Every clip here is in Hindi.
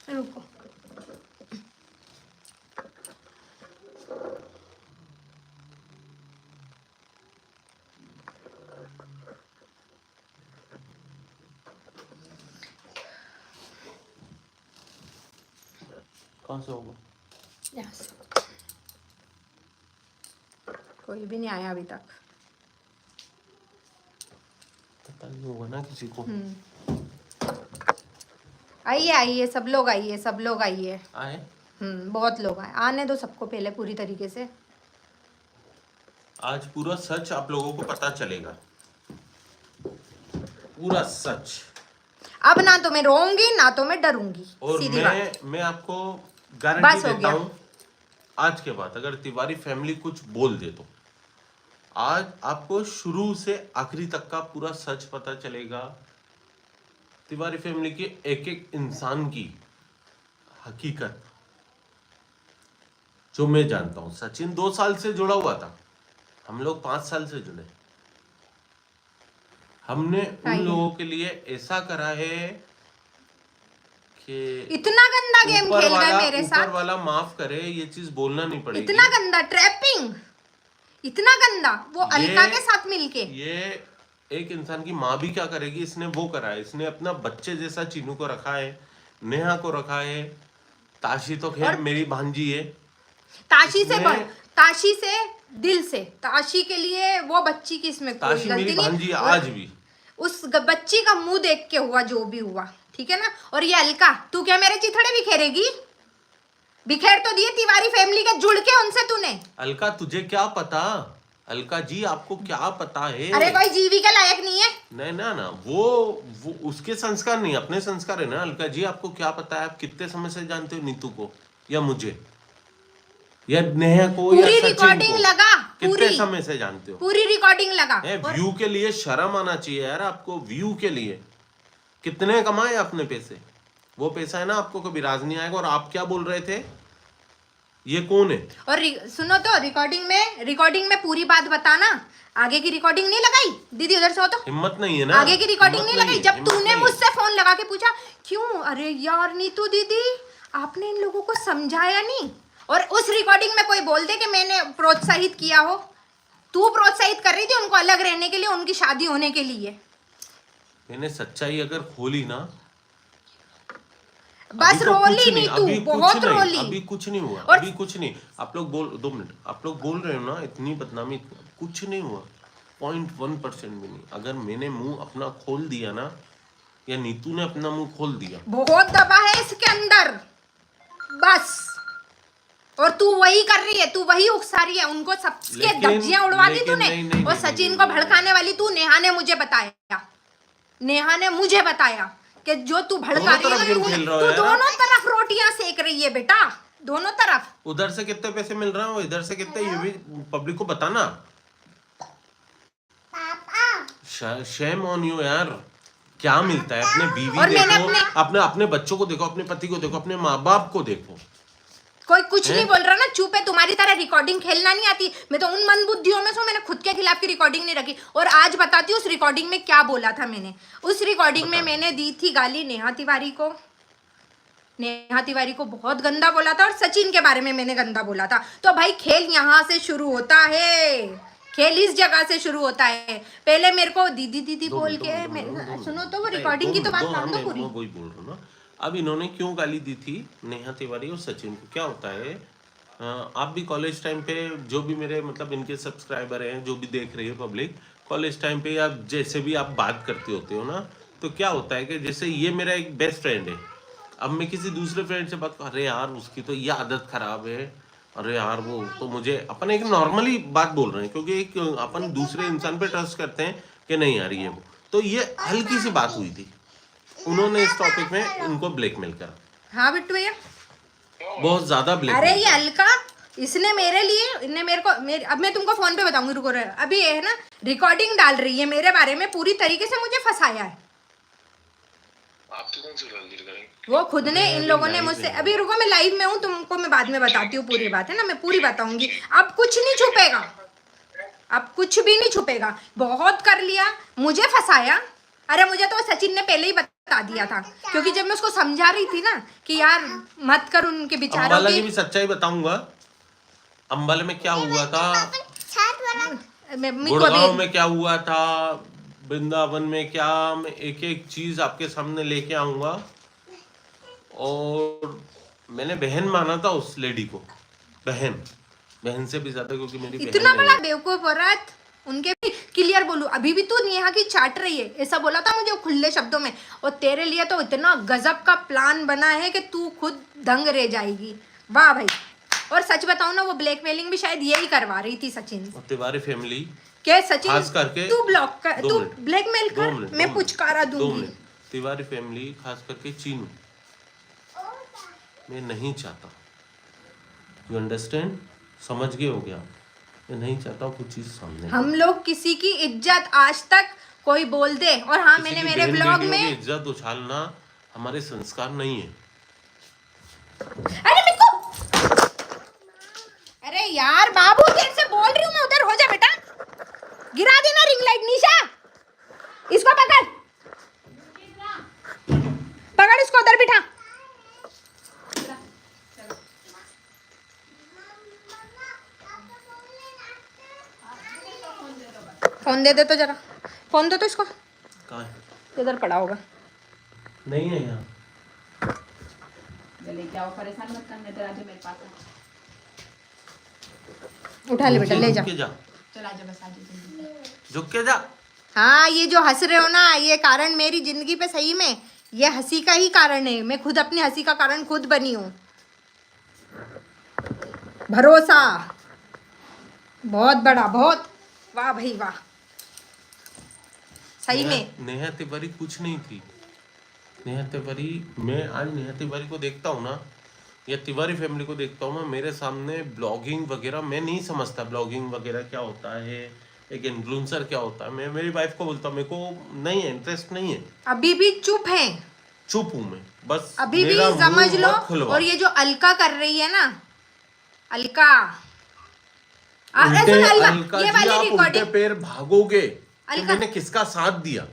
रुको, कहाँ से होगा? यहाँ से। कोई भी नहीं आया अभी तक। पता नहीं होगा ना किसी को। आइए आइए, सब लोग आइए, सब लोग आइए। आए? बहुत लोग आए, आने दो सबको पहले पूरी तरीके से। आज पूरा सच आप लोगों को पता चलेगा, पूरा सच। अब ना तो मैं रोऊंगी ना तो मैं डरूंगी, और सीधी बात। मैं आपको गारंटी बस हो देता गया। हूँ, आज के बाद अगर तिवारी फैमिली कुछ बोल दे तो आज आपको शुरू से आखिरी तक का पूरा सच पता चलेगा। तिवारी फैमिली के एक एक इंसान की हकीकत जो मैं जानता हूं। सचिन 2 साल से जुड़ा हुआ था, हम लोग 5 साल से जुड़े। हमने उन लोगों के लिए ऐसा करा है कि इतना गंदा गेम खेल गए मेरे साथ। ऊपर वाला माफ करे, ये चीज बोलना नहीं पड़ेगी। इतना गंदा ट्रैपिंग, इतना गंदा, वो अलका के साथ मिलके। ये एक इंसान की माँ भी क्या करेगी, इसने वो करा है। इसने अपना बच्चे जैसा चीनू को रखा है, नेहा को रखा है, ताशी तो खैर मेरी भांजी है। ताशी से दिल से, ताशी के लिए वो बच्ची की इसमें कोई ताशी मेरी गलती भांजी नहीं। आज भी उस बच्ची का मुंह देख के हुआ जो भी हुआ, ठीक है ना। और ये अलका, तू क्या मेरे चिथड़े बिखेरेगी? बिखेर तो दिए तिवारी फैमिली के, जुड़ के उनसे तूने। अलका तुझे क्या पता, अलका जी आपको क्या पता है? अरे कोई जीवी के लायक नहीं है। नहीं ना ना, वो उसके संस्कार नहीं, अपने संस्कार है ना। अलका जी आपको क्या पता है? आप कितने समय से जानते हो नीतू को या मुझे या नेहा को या पूरी सचिन रिकॉर्डिंग को? लगा, कितने समय से जानते हो? पूरी रिकॉर्डिंग लगा। व्यू के लिए शर्म आना चाहिए यार आपको। व्यू के लिए कितने कमाए आपने पैसे? वो पैसा है ना आपको कभी राज नहीं आएगा। और आप क्या बोल रहे थे, ये कौन है? और सुनो तो, रिकॉर्डिंग में पूरी बात बताना। आगे की रिकॉर्डिंग नहीं लगाई दीदी, उधर से हो तो हिम्मत नहीं है ना, आगे की रिकॉर्डिंग नहीं लगाई। जब तूने मुझसे फोन लगा के पूछा क्यों, अरे यार नीतू दीदी आपने इन लोगों को समझाया नहीं। और उस रिकॉर्डिंग में कोई बोल दे कि मैंने प्रोत्साहित किया हो, तू प्रोत्साहित कर रही थी उनको अलग रहने के लिए, उनकी शादी होने के लिए। मैंने सच्चाई अगर खोली ना, बस रोली नीतू, बहुत रोली। अभी कुछ नहीं हुआ, अभी कुछ नहीं। आप लोग बोल 2 मिनट, आप लोग बोल रहे हो ना इतनी बदनामी, कुछ नहीं हुआ, 0.1% भी नहीं। अगर मैंने मुंह अपना खोल दिया ना, या नीतू ने अपना मुंह खोल दिया, बहुत दबा है इसके अंदर बस। और तू वही कर रही है, तू वही उकसा रही है उनको, सबके धज्जियां उड़वा दी तूने। और सचिन को भड़काने वाली तू, नेहा ने मुझे बताया कि जो तू भड़का रही है, तू दोनों तरफ रोटियां सेक रही है बेटा, दोनों तरफ। उधर से कितने पैसे मिल रहे हैं, इधर से कितने, ये भी पब्लिक को बताना। शेम ऑन यू यार, क्या मिलता है? अपने बीवी देखो, अपने बच्चों को देखो, अपने पति को देखो, अपने माँ बाप को देखो। कोई कुछ नहीं बोल रहा ना, चुप है। तुम्हारी तरह रिकॉर्डिंग खेलना नहीं आती। मैं तो उन मंदबुद्धियों में मैंने खुद के खिलाफ की रिकॉर्डिंग नहीं रखी। और आज बताती हूँ उस रिकॉर्डिंग में क्या बोला था मैंने। उस रिकॉर्डिंग में मैंने दी थी गाली नेहा तिवारी को। नेहा तिवारी को बहुत गंदा बोला था, और सचिन के बारे में मैंने गंदा बोला था। तो भाई खेल यहाँ से शुरू होता है, खेल इस जगह से शुरू होता है। पहले मेरे को दीदी दीदी बोल के, सुनो तो वो रिकॉर्डिंग की तो बात मान लो पूरी। वही बोल रहा हूँ ना। अब इन्होंने क्यों गाली दी थी नेहा तिवारी और सचिन को? क्या होता है, आप भी कॉलेज टाइम पे, जो भी मेरे मतलब इनके सब्सक्राइबर हैं, जो भी देख रही है पब्लिक, कॉलेज टाइम पे या जैसे भी आप बात करते होते हो ना, तो क्या होता है कि जैसे ये मेरा एक बेस्ट फ्रेंड है, अब मैं किसी दूसरे फ्रेंड से बात, अरे यार उसकी तो ये आदत खराब है, अरे यार वो तो, मुझे अपन एक नॉर्मली बात बोल रहे हैं क्योंकि एक अपन दूसरे इंसान पे ट्रस्ट करते हैं कि नहीं यार ये वो, तो ये हल्की सी बात हुई थी। उन्होंने इस टॉपिक में इनको ब्लैकमेल करा। हाँ बिट्टू भैया, बहुत ज्यादा ब्लैकमेल। अरे ये अलका, इसने मेरे लिए, इन्हें मेरे को, अब मैं तुमको फोन पे बताऊंगी, रुको रहे। अभी ये है ना रिकॉर्डिंग डाल रही है मेरे बारे में, पूरी तरीके से मुझे फंसाया है। आपकी कौन सी गलती करेंगे? वो खुद ने, इन लोगों ने मुझसे, अभी रुको मैं लाइव में हूँ, तुमको मैं बाद में बताती हूँ पूरी बात, है ना, मैं पूरी बताऊंगी। अब कुछ नहीं छुपेगा, अब कुछ भी नहीं छुपेगा। बहुत कर लिया, मुझे फंसाया। अरे मुझे तो सचिन ने पहले ही बता दिया था, क्योंकि जब मैं उसको समझा रही थी ना कि यार मत कर उनके बेचारों अम्बाला की की। भी सच्चाई बताऊंगा। अम्बाला में क्या हुआ था, गुड़गांव में क्या हुआ था, वृंदावन में क्या, मैं एक एक चीज आपके सामने लेके आऊंगा। और मैंने बहन माना था उस लेडी को, बहन से भी ज्यादा, क्योंकि मेरी इतना बहन बड़ा है। बेवकूफ औरत। उनके भी क्लियर बोलूं, अभी भी तू नेहा की चाट रही है, ऐसा बोला था मुझे खुले शब्दों में। और तेरे लिए तो इतना गजब का प्लान बना है कि तू खुद दंग रह जाएगी। वाह भाई। और सच बताऊं ना, वो ब्लैकमेलिंग भी शायद यही करवा रही थी सचिन और तिवारी फैमिली के। खास सचिन करके तू ब्लॉक कर, दो तू मिनट, ब्लैकमेल दो कर, मिनट, मैं दो पुचकारा मिनट, दो दूंगी। मिनट। तिवारी फैमिली खास करके चीनू, मैं नहीं चाहता, यू अंडरस्टैंड, समझ गए हो गया, मैं नहीं चाहता कुछ चीज सामने। हम लोग किसी की इज्जत आज तक कोई बोल दे, और हाँ किसी मैंने की मेरे बहन ब्लॉग बेटियों की में, इज्जत उछालना हमारे संस्कार नहीं है। अरे मेरे को, अरे यार बाबू तेरे से बोल रही हूँ मैं, उधर हो जा बेटा। गिरा देना रिंग लाइट। निशा इसको पकड़, पकड़ इसको, उधर बिठा। फोन दे दे तो जरा, फोन दे तो इसको। कहाँ है? इधर पड़ा होगा। नहीं है यहाँ। लेके आओ, परेशान मत करने दे, राजू मेरे पास है। उठा ले बेटा, ले जा। झुक के जा, चल आजा, बस आजा जल्दी। झुक के जा। हाँ ये जो हंस रहे हो ना, ये कारण मेरी जिंदगी पे सही में ये हंसी का ही कारण है। मैं खुद अपनी हंसी का कारण खुद बनी हूँ। भरोसा बहुत बड़ा, बहुत। वाह भाई वाह, सही में। नेहा तिवारी कुछ नहीं थी। नेहा तिवारी, मैं आज नेहा तिवारी को देखता हूँ ना, या तिवारी फैमिली को देखता हूँ ना, मेरे सामने ब्लॉगिंग वगैरह, मैं नहीं समझता ब्लॉगिंग वगैरह क्या होता है, एक इन्फ्लुएंसर क्या होता है। मैं मेरी वाइफ को बोलता हूँ, मेरे को नहीं है, इंटरेस्ट नहीं है। अभी भी चुप है, चुप हूँ मैं, बस अभी भी मेरा मुंह समझ लो। मत खुलवा। और ये जो अलका कर रही है ना, अलका, उल्टे, सुन अलका, अलका ये जी वाली आप उल्टे रिकॉर्डिंग। पैर भागोगे तो अलका- मैंने किसका साथ दिया?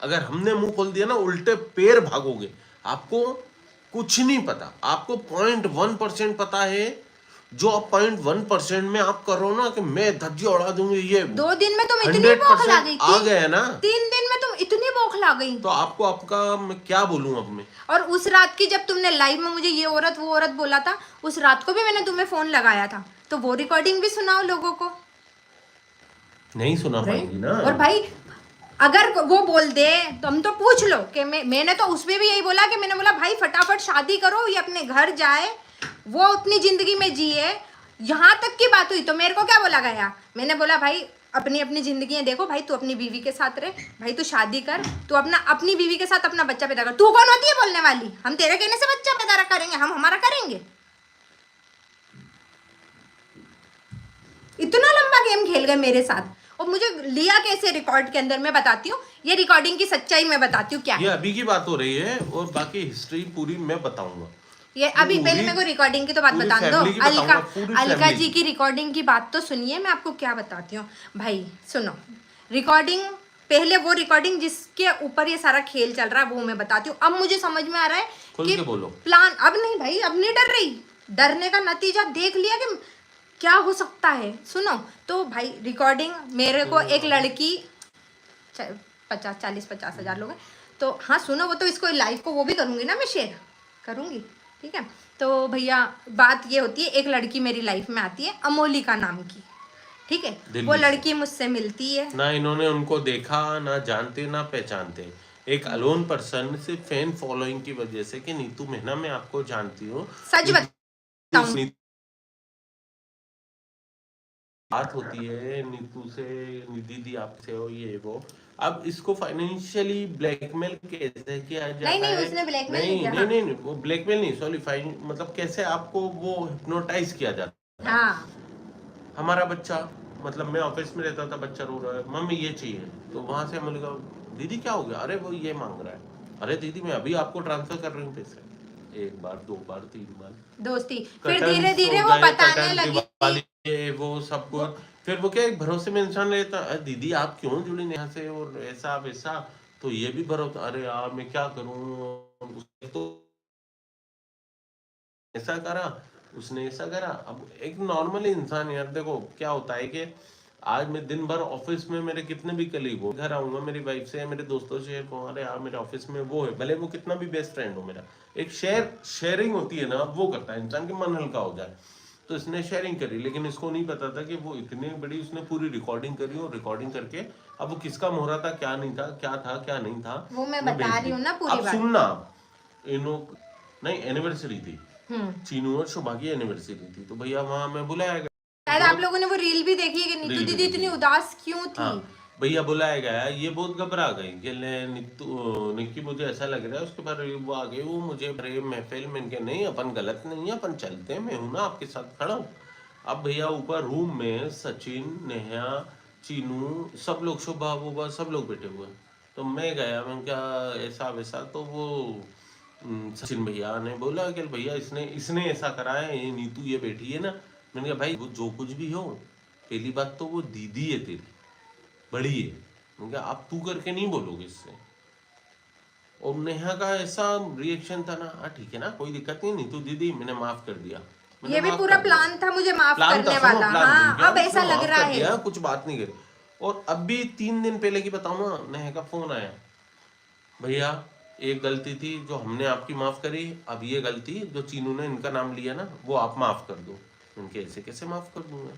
अगर हमने मुंह खोल दिया ना, उल्टे पैर भागोगे। आपको कुछ नहीं पता, आपको 0.1% पता है। जो आप 0.1% में आप कर रहे हो ना कि मैं धज्जी उड़ा दूंगी, ये 2 दिन में तुम इतनी बौखला गई आ थी, गया ना, 3 दिन में तुम इतनी बौखला गई। तो आपको आपका मैं क्या बोलूं अब मैं। और उस रात की जब तुमने लाइव में मुझे ये औरत वो औरत बोला था, उस रात को भी मैंने तुम्हें फोन लगाया था, तो वो रिकॉर्डिंग भी सुनाओ लोगों को। नहीं सुना पाएंगी ना। और भाई अगर वो बोल दे तो हम तो पूछ लो कि मैंने तो उसमें भी यही बोला कि मैंने बोला भाई फटाफट शादी करो, ये अपने घर जाए, वो अपनी जिंदगी में जिए। यहाँ तक की बात हुई तो मेरे को क्या बोला गया, मैंने बोला भाई अपनी अपनी जिंदगी देखो भाई, तू अपनी बीवी के साथ रह भाई, तू शादी कर, तू अपनी बीवी के साथ अपना बच्चा पैदा कर। तू कौन होती है बोलने वाली? हम तेरे कहने से बच्चा पैदा करेंगे? हम हमारा करेंगे। इतना लंबा गेम खेल गए मेरे साथ, और मुझे लिया कैसे रिकॉर्ड के अंदर। मैं बताती हूँ ये रिकॉर्डिंग की सच्चाई, मैं बताती हूँ क्या ये है। अभी की बात हो रही है, और बाकी हिस्ट्री पूरी मैं बताऊंगा। ये अभी पहले मेरे को रिकॉर्डिंग की तो बात पूरी बता दो। फैमिली की बताऊंगा, पूरी अलका फैमिली जी की रिकॉर्डिंग की बात तो सुनिए, मैं आपको क्या बताती हूँ भाई। सुनो रिकॉर्डिंग, पहले वो रिकॉर्डिंग जिसके ऊपर ये सारा खेल चल रहा है वो मैं बताती हूँ। अब मुझे समझ में आ रहा है खुल कि के बोलो। प्लान, अब नहीं भाई, अब नहीं डर रही। डरने का नतीजा देख लिया कि क्या हो सकता है। सुनो तो भाई रिकॉर्डिंग, मेरे को एक लड़की 50 हजार लोग हैं तो हाँ सुनो, वो तो इसको लाइव को वो भी करूँगी ना, मैं शेयर करूँगी, ठीक है। तो भैया बात ये होती है, एक लड़की मेरी लाइफ में आती है अमोलिका नाम की, ठीक है। दिल्ली वो से। लड़की मुझसे मिलती है, ना इन्होंने उनको देखा, ना जानते ना पहचानते। एक अलोन पर्सन सिर्फ फैन फॉलोइंग की वजह से कि नीतू मेहना मैं आपको जानती हूँ, सच बताऊँ बात होती है नीतू से, दीदी आपसे हो, ये वो। अब इसको फाइनेंशियली ब्लैकमेल कैसे किया जाता है? नहीं, उसने blackmail नहीं किया, नहीं, वो ब्लैकमेल नहीं, सॉरी, मतलब कैसे आपको वो हिप्नोटाइज किया जाता है। हाँ, हमारा बच्चा, मतलब मैं ऑफिस में रहता था, बच्चा रो रहा है, मम्मी ये चाहिए, तो वहां से हमने कहा दीदी क्या हो गया? अरे वो ये मांग रहा है। अरे दीदी मैं अभी आपको ट्रांसफर कर रही हूँ पैसे। 1 बार 2 बार 3 बार दोस्ती, फिर कर्टन्स धीरे धीरे हो वो गए, बताने कर्टन लगी। दिवाली, ये वो सब कुछ। फिर वो क्या, एक भरोसे में इंसान रहता है, दीदी आप क्यों जुड़ी नेहा से और ऐसा वैसा, तो ये भी भरोसा, अरे यार मैं क्या करूं, उसने तो ऐसा करा, उसने ऐसा करा। अब एक नॉर्मल इंसान यार, देखो क्या होता है कि आज मैं दिन भर ऑफिस में, मेरे कितने भी कलीग हो, घर आऊंगा मेरी वाइफ से या मेरे दोस्तों से शेयर करूँ, अरे यार मेरे ऑफिस में वो है, भले वो कितना भी बेस्ट फ्रेंड हो मेरा, एक शेयरिंग होती है ना, वो करता है इंसान के मन हल्का हो जाए। तो इसने शेयरिंग करी, लेकिन इसको नहीं पता था कि वो इतनी बड़ी उसने पूरी रिकॉर्डिंग करी, और रिकॉर्डिंग करके अब वो किसका मोहरा था, क्या नहीं था, क्या था क्या नहीं था, वो मैं भेज बता दी। रही हूँ ना पूरी अब बात। सुनना, इनो नहीं एनिवर्सरी थी, चीनू और शुभा की एनिवर्सरी थी, तो भैया वहां मैं बुलाया गया। शायद आप लोगों ने वो रील भी देखी है कि नीतू रील भी दीदी इतनी देखी। उदास क्यों थी। हाँ, भैया बुलाया गया, ये बहुत घबरा गई कि निक्की मुझे ऐसा लग रहा है उसके बाद वो आ गई, वो मुझे बड़े महफिल में के, नहीं अपन गलत नहीं है, अपन चलते हैं, मैं हूं ना आपके साथ खड़ा हूँ। अब भैया ऊपर रूम में सचिन, नेहा, चीनू, सब लोग, शुभा वुभा सब लोग बैठे हुए हैं। तो मैं गया, मैं क्या ऐसा वैसा, तो वो सचिन भैया ने बोला कि भैया इसने ऐसा करा है, ये नीतू ये बैठी है ना। मैंने कहा भाई वो जो कुछ भी हो, पहली बात तो वो दीदी है तेरी, बड़ी है। मैंने कहा आप तू करके नहीं बोलोगे इससे। और नेहा का ऐसा रिएक्शन था ना, हाँ ठीक है ना, कोई दिक्कत नहीं, नीतू दीदी मैंने माफ कर दिया। मैंने ये भी माफ पूरा कर दिया। प्लान था मुझे माफ प्लान करने था, सुनो, वाला। प्लान हाँ बन गया, अब ऐसा उसने लग माफ रहा कर दिया, है। कुछ बात नहीं करी। और अब भी 3 दिन पहले की बताऊं ना, नेहा का फोन आया, भैया एक गलती थी जो हमने आपकी माफ करी, अब ये गलती जो चीनू ने इनका नाम लिया ना, वो आप माफ कर दो। इनके ऐसे कैसे माफ कर दूंगा,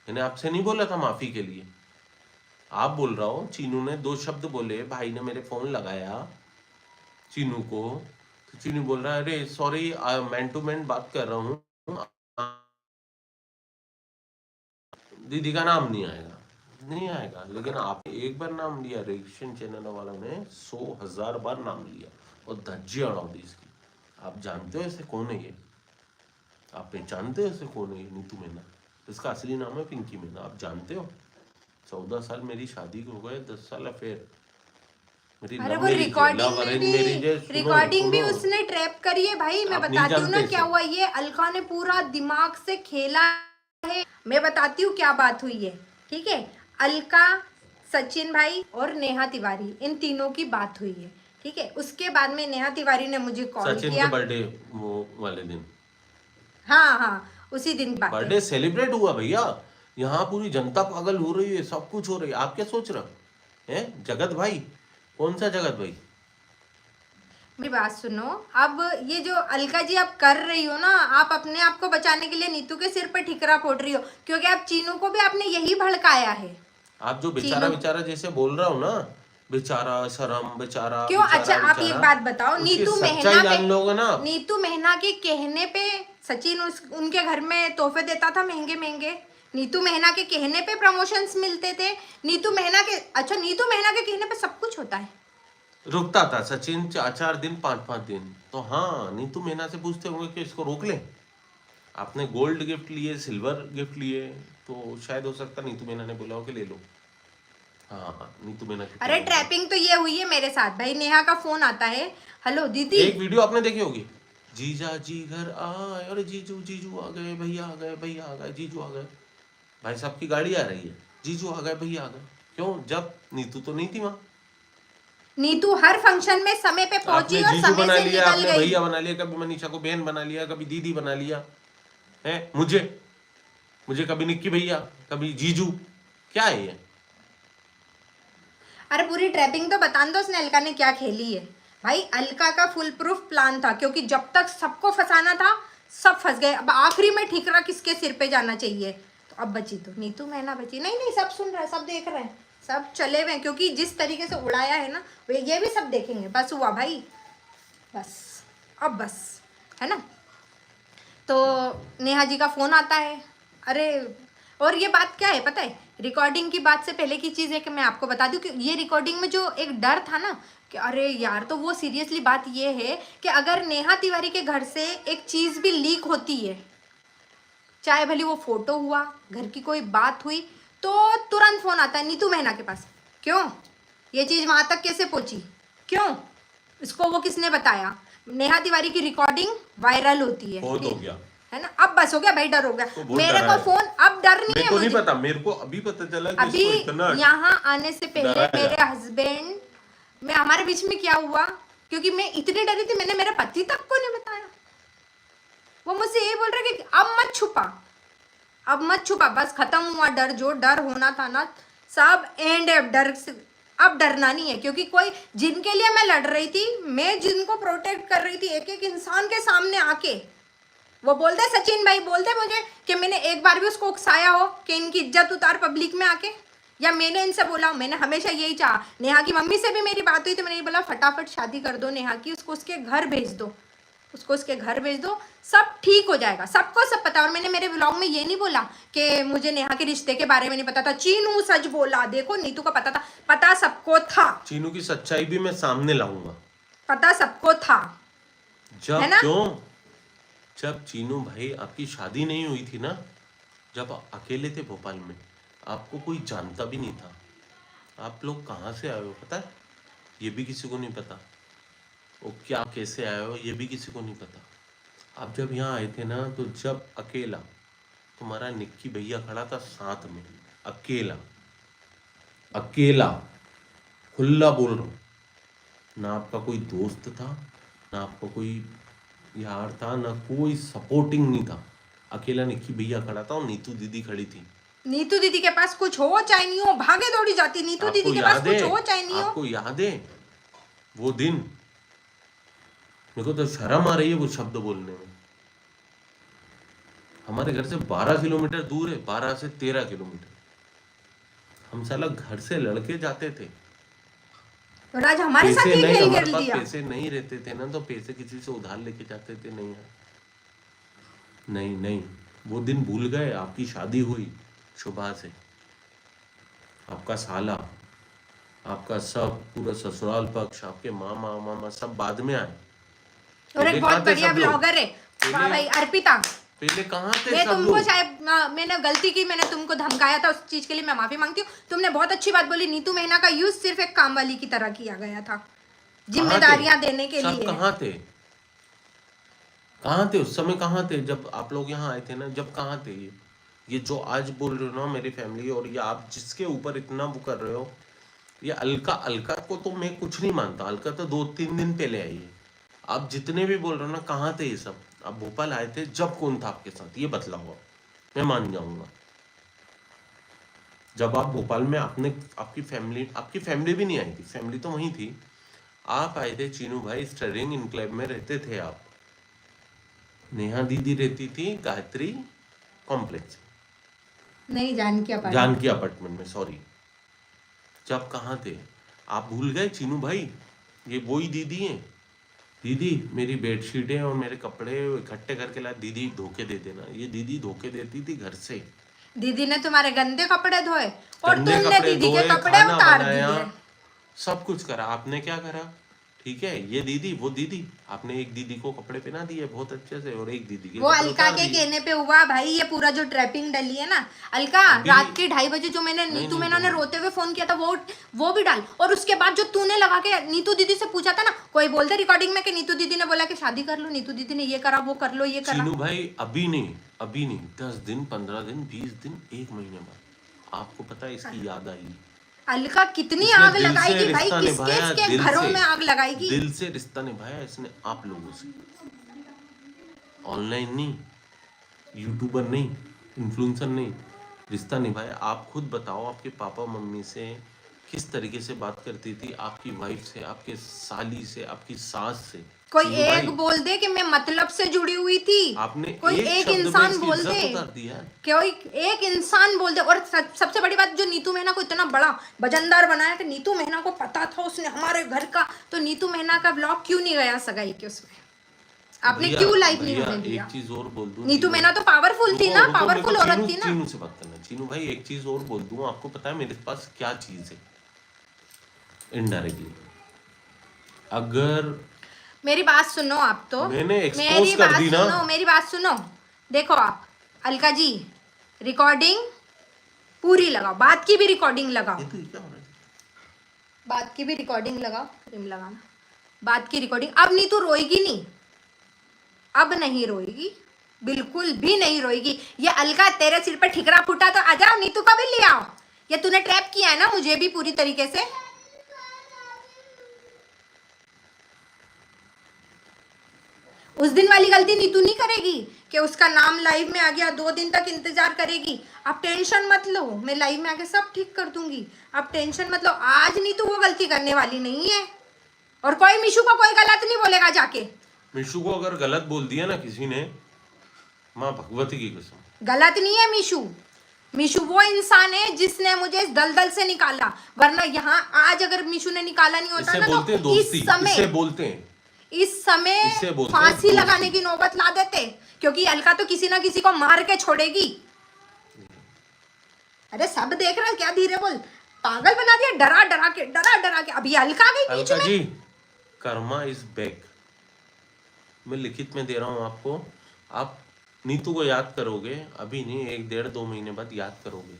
मैंने आपसे नहीं बोला था माफी के लिए, आप बोल रहा हो। चीनू ने 2 शब्द बोले, भाई ने मेरे फोन लगाया चीनू को, तो चीनू बोल रहा है अरे सॉरी मैन टू मैन बात कर रहा हूँ, दीदी का नाम नहीं आएगा, नहीं आएगा। लेकिन आपने एक बार नाम लिया, रिएक्शन चैनल वालों ने 100,000 बार नाम लिया और धज्जी अड़ा दी इसकी। आप जानते हो ऐसे कौन है ये, आप पहचानते हो ऐसे कौन है ये, नीतू मीना, इसका असली नाम है पिंकी मीना, आप जानते हो। 14 साल मेरी शादी को हो गए, 10 साल अफेयर, मेरी अरे लव वो मैरिज है, रिकॉर्डिंग लव में अरेंज भी, मैरिज है। रिकॉर्डिंग भी उसने ट्रैप करी है भाई। मैं आप नहीं बताती हूँ ना जानते क्या इसे। हुआ, ये अलका ने पूरा दिमाग से खेला है। मैं बताती हूँ क्या बात हुई है, ठीक है। अलका, सचिन भाई और नेहा तिवारी, इन तीनों की बात हुई है, ठीक है। उसके बाद में नेहा तिवारी ने मुझे कॉल सचिन किया। के बर्थडे वाले दिन, हाँ हाँ उसी दिन बात है। बर्थडे सेलिब्रेट हुआ भैया, यहाँ पूरी जनता पागल हो रही है, सब कुछ हो रही है, आप क्या सोच रहे हैं। जगत भाई, कौन सा जगत भाई, मेरी बात सुनो। अब ये जो अलका जी आप कर रही हो ना, आप अपने आप को बचाने के लिए नीतू के सिर पर ठिकरा फोड़ रही हो, क्योंकि आप चीनू को भी आपने यही भड़काया है। आप जो बेचारा बेचारा जैसे बोल रहा हो ना, बेचारा शर्म बेचारा, क्यों? बेचारा, अच्छा आप एक बात बताओ, उसकी नीतू सच्चाई मेहना जान लोगे ना। नीतू मेहना के कहने पे सचिन उनके घर में तोहफे देता था महंगे महंगे। नीतू मेहना के कहने पे प्रमोशंस मिलते थे। नीतू मेहना के, अच्छा नीतू मेहना के कहने पे सब कुछ होता है। रुकता था सचिन 4-4 दिन 5-5 दिन, तो हाँ नीतू मीना से पूछते होंगे कि इसको रोक लें। आपने गोल्ड गिफ्ट लिए, सिल्वर गिफ्ट लिए, तो शायद हो सकता नीतू मीना ने बोला हो कि ले लो। हाँ नीतू मीना की अरे ट्रैपिंग तो ये हुई है मेरे साथ भाई। नेहा का फोन आता है, हेलो दीदी। एक वीडियो आपने देखी होगी, जीजा जी घर आए, अरे जीजू जीजू आ गए, भैया आ गए, भैया आ गए, जीजू आ गए, भाई साहब की गाड़ी आ रही है, जीजू आ गए, भैया आ गए। क्यों? जब नीतू तो नहीं थी वहां। नीतू हर फंक्शन में समय पे पहुंची आपने और जीजू समय बना से लिया, निकल आपने गई। भैया बना लिया, कभी मनीषा को बहन बना लिया, कभी दीदी बना लिया है, मुझे कभी निक्की भैया, कभी जीजू, क्या है ये। अरे पूरी ट्रैपिंग तो बता दो उसने अलका ने क्या खेली है भाई। अलका का फुल प्रूफ प्लान था, क्योंकि जब तक सबको फंसाना था सब फंस गए। अब आखिरी में ठिकरा किसके सिर पे जाना चाहिए, तो अब बची तो नीतू मेहना बची। नहीं नहीं सब सुन रहे हैं, सब देख रहे हैं, सब चले हुए हैं, क्योंकि जिस तरीके से उड़ाया है ना ये भी सब देखेंगे। बस हुआ भाई, बस अब बस, है ना। तो नेहा जी का फ़ोन आता है। अरे और ये बात क्या है पता है, रिकॉर्डिंग की बात से पहले की चीज़ है कि मैं आपको बता दूं कि ये रिकॉर्डिंग में जो एक डर था ना कि अरे यार, तो वो सीरियसली बात ये है कि अगर नेहा तिवारी के घर से एक चीज़ भी लीक होती है, चाहे भले वो फोटो हुआ, घर की कोई बात हुई, तो तुरंत फ़ोन आता है नीतू मेहना के पास। क्यों? ये चीज़ वहाँ तक कैसे पहुँची, क्यों, इसको वो किसने बताया। नेहा तिवारी की रिकॉर्डिंग वायरल होती है, बहुत हो गया, है ना। अब बस हो गया भाई, डर हो गया तो बहुत मेरे डरा को है। फोन। अब डर नहीं मेरे है को नहीं मुझे। पता, मेरे को अभी पता चला कि अभी इसको इतना यहाँ आने से पहले डराया मेरे हस्बैंड मैं हमारे बीच में क्या हुआ, क्योंकि मैं इतनी डरी थी, मैंने मेरे पति तक को नहीं बताया। वो मुझसे यही बोल रहे कि अब मत छुपा, अब मत छुपा, बस खत्म हुआ डर, जो डर होना था ना सब एंड है डर से। अब डरना नहीं है, क्योंकि कोई जिनके लिए मैं लड़ रही थी, मैं जिनको प्रोटेक्ट कर रही थी एक एक इंसान के सामने आके, वो बोलते सचिन भाई बोलते मुझे कि मैंने एक बार भी उसको उकसाया हो कि इनकी इज्जत उतार पब्लिक में आके, या मैंने इनसे बोला। मैंने हमेशा यही चाहा, नेहा की मम्मी से भी मेरी बात हुई तो मैंने बोला फटाफट शादी कर दो नेहा की, उसको उसके घर भेज दो, उसको उसके घर भेज दो, सब ठीक हो जाएगा, सबको सब पता। और मैंने मेरे ब्लॉग में ये नहीं बोला कि मुझे नेहा के रिश्ते के बारे में नहीं पता था। चीनू सच बोला, देखो नीतू का पता था, पता सबको था। चीनू की सच्चाई भी मैं सामने लाऊंगा, पता सबको था, जब है ना? क्यों जब चीनू भाई आपकी शादी नहीं हुई थी ना, जब आप अकेले थे भोपाल में, आपको कोई जानता भी नहीं था। आप लोग कहाँ से आए हो पता है, ये भी किसी को नहीं पता। वो क्या कैसे आए हो ये भी किसी को नहीं पता। आप जब यहाँ आए थे ना, तो जब अकेला तुम्हारा निक्की भैया खड़ा था साथ में, अकेला अकेला, खुला बोल रहा हूँ, ना आपका कोई दोस्त था, ना आपका कोई यार था, ना कोई सपोर्टिंग नहीं था। अकेला निक्की भैया खड़ा था और नीतू दीदी खड़ी थी। नीतू दीदी के पास कुछ हो चाहे नहीं हो, भागे दौड़ी जाती। नीतू दीदी के पास कुछ हो चाहे नहीं हो। आपको याद है वो दिन? मेरे को तो शर्म आ रही है वो शब्द बोलने में। हमारे घर से 12 किलोमीटर दूर है, 12 से 13 किलोमीटर। हम साला घर से लड़के जाते थे। और आज हमारे साथ पैसे ही नहीं, खेल हमारे खेल पास दिया। पैसे नहीं रहते थे ना, तो पैसे किसी से उधार लेके जाते थे। नहीं है, नहीं नहीं, वो दिन भूल गए। आपकी शादी हुई शुभा से, आपका साला, आपका सब पूरा ससुराल पक्ष, आपके मामा मामा सब बाद में आए। और एक बहुत बढ़िया ब्लॉगर है पहले- भाई अर्पिता। पहले कहाँ थे मैं सब तुमको लोग? शायद मैंने गलती की, मैंने तुमको धमकाया था, उस चीज के लिए मैं माफी मांगती हूँ। तुमने बहुत अच्छी बात बोली, नीतू मेहना का यूज सिर्फ एक काम वाली की तरह किया गया था, जिम्मेदारियां देने के सब लिए। कहाँ थे? कहाँ थे उस समय? कहाँ थे जब आप लोग यहाँ आए थे ना? जब कहाँ थे ये जो आज बोल रहे हो ना मेरी फैमिली, और ये आप जिसके ऊपर इतना वो कर रहे हो, ये अलका, अलका को तो मैं कुछ नहीं मानता। अलका तो 2-3 दिन पहले आई है। आप जितने भी बोल रहे हो ना, कहाँ थे ये सब? आप भोपाल आए थे जब कौन था आपके साथ, ये बतलाओ। मैं मान जाऊंगा जब आप भोपाल में आपकी फैमिली भी नहीं आई थी। फैमिली तो वहीं थी, आप आए थे। चीनू भाई स्टरिंग इनक्लेव में रहते थे आप, नेहा दीदी रहती थी गायत्री कॉम्प्लेक्स, नहीं जानकी जानकी अपार्टमेंट में, सॉरी। जब कहाँ थे आप? भूल गए चीनू भाई? ये वही दीदी हैं। दीदी मेरी बेडशीटें और मेरे कपड़े इकट्ठे करके ला, दीदी धोखे दे देना। ये दीदी धोखे देती थी घर से। दीदी ने तुम्हारे गंदे कपड़े धोए और गंदे तुमने कपड़े दीदी के धोए, कपड़े खाना उतार बनाया, दिए। सब कुछ करा। आपने क्या करा? ठीक है, ये दीदी वो दीदी, आपने एक दीदी को कपड़े पहना दिए बहुत अच्छे से, और एक दीदी के वो कपड़े अलका उतार के दिए। कहने पे हुआ भाई। ये पूरा जो ट्रैपिंग डली है ना अलका, रात के 2:30 बजे जो मैंने नीतू मैना ने रोते हुए फोन किया था, वो भी डाल। और उसके बाद जो तूने लगा के नीतू दीदी से पूछा था ना, कोई बोलते रिकॉर्डिंग में कि नीतू दीदी ने बोला कि शादी कर लो, नीतू दीदी ने ये करा, वो कर लो, ये करा। चीनू भाई अभी नहीं 10 दिन 15 दिन 20 दिन 1 महीने बाद आपको पता है इसकी याद आई। अलका कितनी इसने आग दिल से लगाएगी भाई, रिश्ता किसके निभाया, किसके दिल घरों से। में आग लगाएगी। दिल से रिश्ता निभाया इसने आप लोगों से, ऑनलाइन नहीं, यूट्यूबर नहीं, इन्फ्लुएंसर नहीं, रिश्ता निभाया। आप खुद बताओ, आपके पापा मम्मी से किस तरीके से बात करती थी, आपकी वाइफ से, आपके साली से, आपकी सास से। कोई चीनू एक भाई, बोल दे कि मैं मतलब से जुड़ी हुई थी, आपने कोई एक शब्द में इंसान इसकी बोल इज्जत दे, उतार दी है। कोई एक इंसान बोल दे। और सबसे बड़ी बात, जो नीतू मेहना को इतना बड़ा वजनदार बनाया कि नीतू मेहना को पता था उसने हमारे घर का, तो नीतू मेहना का ब्लॉग क्यों नहीं गया सगाई के उसमें? आपने भैया, क्यों लाइव नहीं भैया, होने दिया? एक चीज और बोल दूं, नीतू मेहना तो पावरफुल थी ना, रुको, पावरफुल मेरे को औरत थी ना। चीनू से बात करना। चीनू भाई एक चीज और बोल दूं, आपको पता है मेरे पास क्या चीज है? इनडायरेक्टली, अगर मेरी बात सुनो आप तो, मैंने expose मेरी कर बात दी ना। सुनो, मेरी बात सुनो। देखो आप अलका जी, रिकॉर्डिंग पूरी लगाओ, बात की भी रिकॉर्डिंग लगाओ, ये तो क्या हो रहा है? बात की भी रिकॉर्डिंग लगाओ, रिम लगाना, बात की रिकॉर्डिंग। अब नीतू रोएगी नहीं, अब नहीं रोएगी, बिल्कुल भी नहीं रोएगी। ये अलका तेरे सिर पे ठिकरा फूटा तो आ जाओ, नीतू का भी ले आओ। ये तूने ट्रैप किया है ना मुझे भी पूरी तरीके से। उस दिन वाली गलती नीतू नहीं करेगी कि उसका नाम लाइव में आ गया, 2 दिन तक इंतजार करेगी। आप टेंशन मत लो, मैं लाइव में आके सब ठीक कर दूंगी, आप टेंशन मत लो। आज नीतू वो गलती करने वाली नहीं है, और कोई मिशू को कोई गलत नहीं बोलेगा जाके। मिशू को अगर गलत बोल दिया ना किसी ने, माँ भगवती की कसम, गलत नहीं है मिशू। मिशू वो इंसान है जिसने मुझे इस दलदल से निकाला, वरना यहाँ आज अगर मिशू ने निकाला नहीं होता इसे ना बोलते हैं तो दोस्ती, इस समय इसे बोलते हैं, इस समय इसे बोलते हैं फांसी दोस्ती। लगाने की नौबत ला देते, क्योंकि अलका तो किसी ना किसी को मार के छोड़ेगी। अरे सब देख रहे हैं, क्या धीरे बोल, पागल बना दिया डरा डरा के। अभी अलका गई बीच अलका में। जी, कर्मा इज बैक। मैं लिखित में दे रहा हूँ आपको, आप नीतू को याद करोगे, अभी नहीं 1-1.5-2 महीने बाद याद करोगे,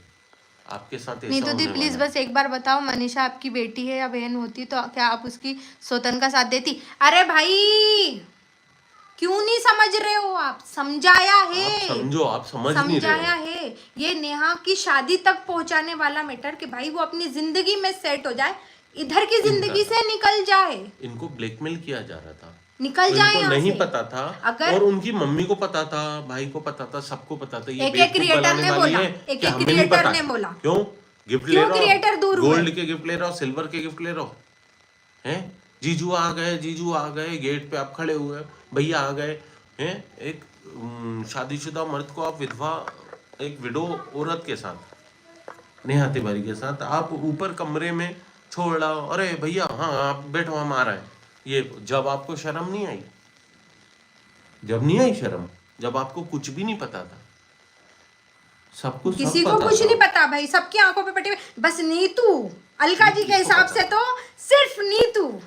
आपके साथ ऐसा नीतू दी होने प्लीज वाला है। बस एक बार बताओ, मनीषा आपकी बेटी है या बहन होती तो क्या आप उसकी सौतन का साथ देती? अरे भाई क्यों नहीं समझ रहे हो आप? समझाया है, आप समझो, आप समझ नहीं रहे समझाया हो। है। ये नेहा की शादी तक पहुंचाने वाला मैटर कि भाई वो अपनी जिंदगी में सेट हो जाए, इधर की जिंदगी से निकल जाए, इनको ब्लैकमेल किया जा रहा था, निकल जाए इनको यहाँ नहीं से। पता था, अगर और उनकी मम्मी को पता था, भाई को पता था, सबको पता था। ये एक बेवकूफ क्रिएटर बनाने ने वाली बोला, है एक कि हमें नहीं क्रिएटर पता। ने बोला। क्यों गिफ्ट ले क्यों रहे हो? क्रिएटर दूर हुए? गोल्ड के गिफ्ट ले रहे हो, सिल्वर के गिफ्ट ले रहे हो, हैं? जीजू आ गए, गेट पे आप खड़े हुए, भैया आ गए हैं। एक शादीशुदा मर्द को आप विधवा, एक विडो औरत के साथ, नेहा तिवारी के साथ आप ऊपर कमरे में छोड़ रहा हो। अरे भैया हाँ आप बैठो, हम आ रहे हैं। ये जब आपको शर्म नहीं आई, जब नहीं आई शर्म, जब आपको कुछ भी नहीं पता था, सबको सब किसी को पता कुछ था। नहीं पता भाई, सबकी आंखों पे पटे हुए। बस नीतू, अलका जी के हिसाब से तो सिर्फ नीतू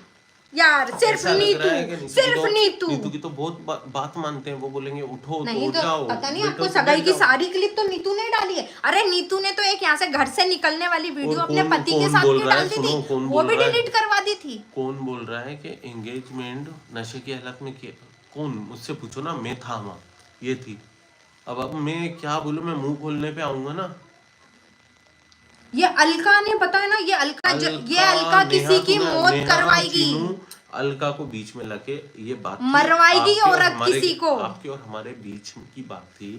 यार, सिर्फ ऐसा लग रहा है कि नीतू, सिर्फ नीतू। नीतू की तो बहुत बात मानते हैं, वो बोलेंगे उठो नहीं तो तो जाओ, पता नहीं बैठो आपको तो सगाई बैठ की जाओ। सारी क्लिप तो नीतू ने डाली है। अरे नीतू ने तो एक यहाँ से घर से निकलने वाली वीडियो और अपने कौन- पति के कौन साथ बोल की रहा है? डाल दी सुनो, थी, कौन वो बोल भी रहा है? डिलीट करवा दी थी। कौन बोल रहा है कि एंगेजमेंट नशे की हालत में किया? कौन? मुझसे पूछो ना, मैं था वहां, ये थी। अब मैं क्या बोलूं, मैं मुंह खोलने पे आऊंगा ना। ये अलका ने, पता है ना, ये अलका किसी की मौत करवाएगी, अलका को बीच में लाके ये बात थी, मरवाएगी आपके और औरत हमारे- किसी को। आपके और हमारे बीच की बात थी,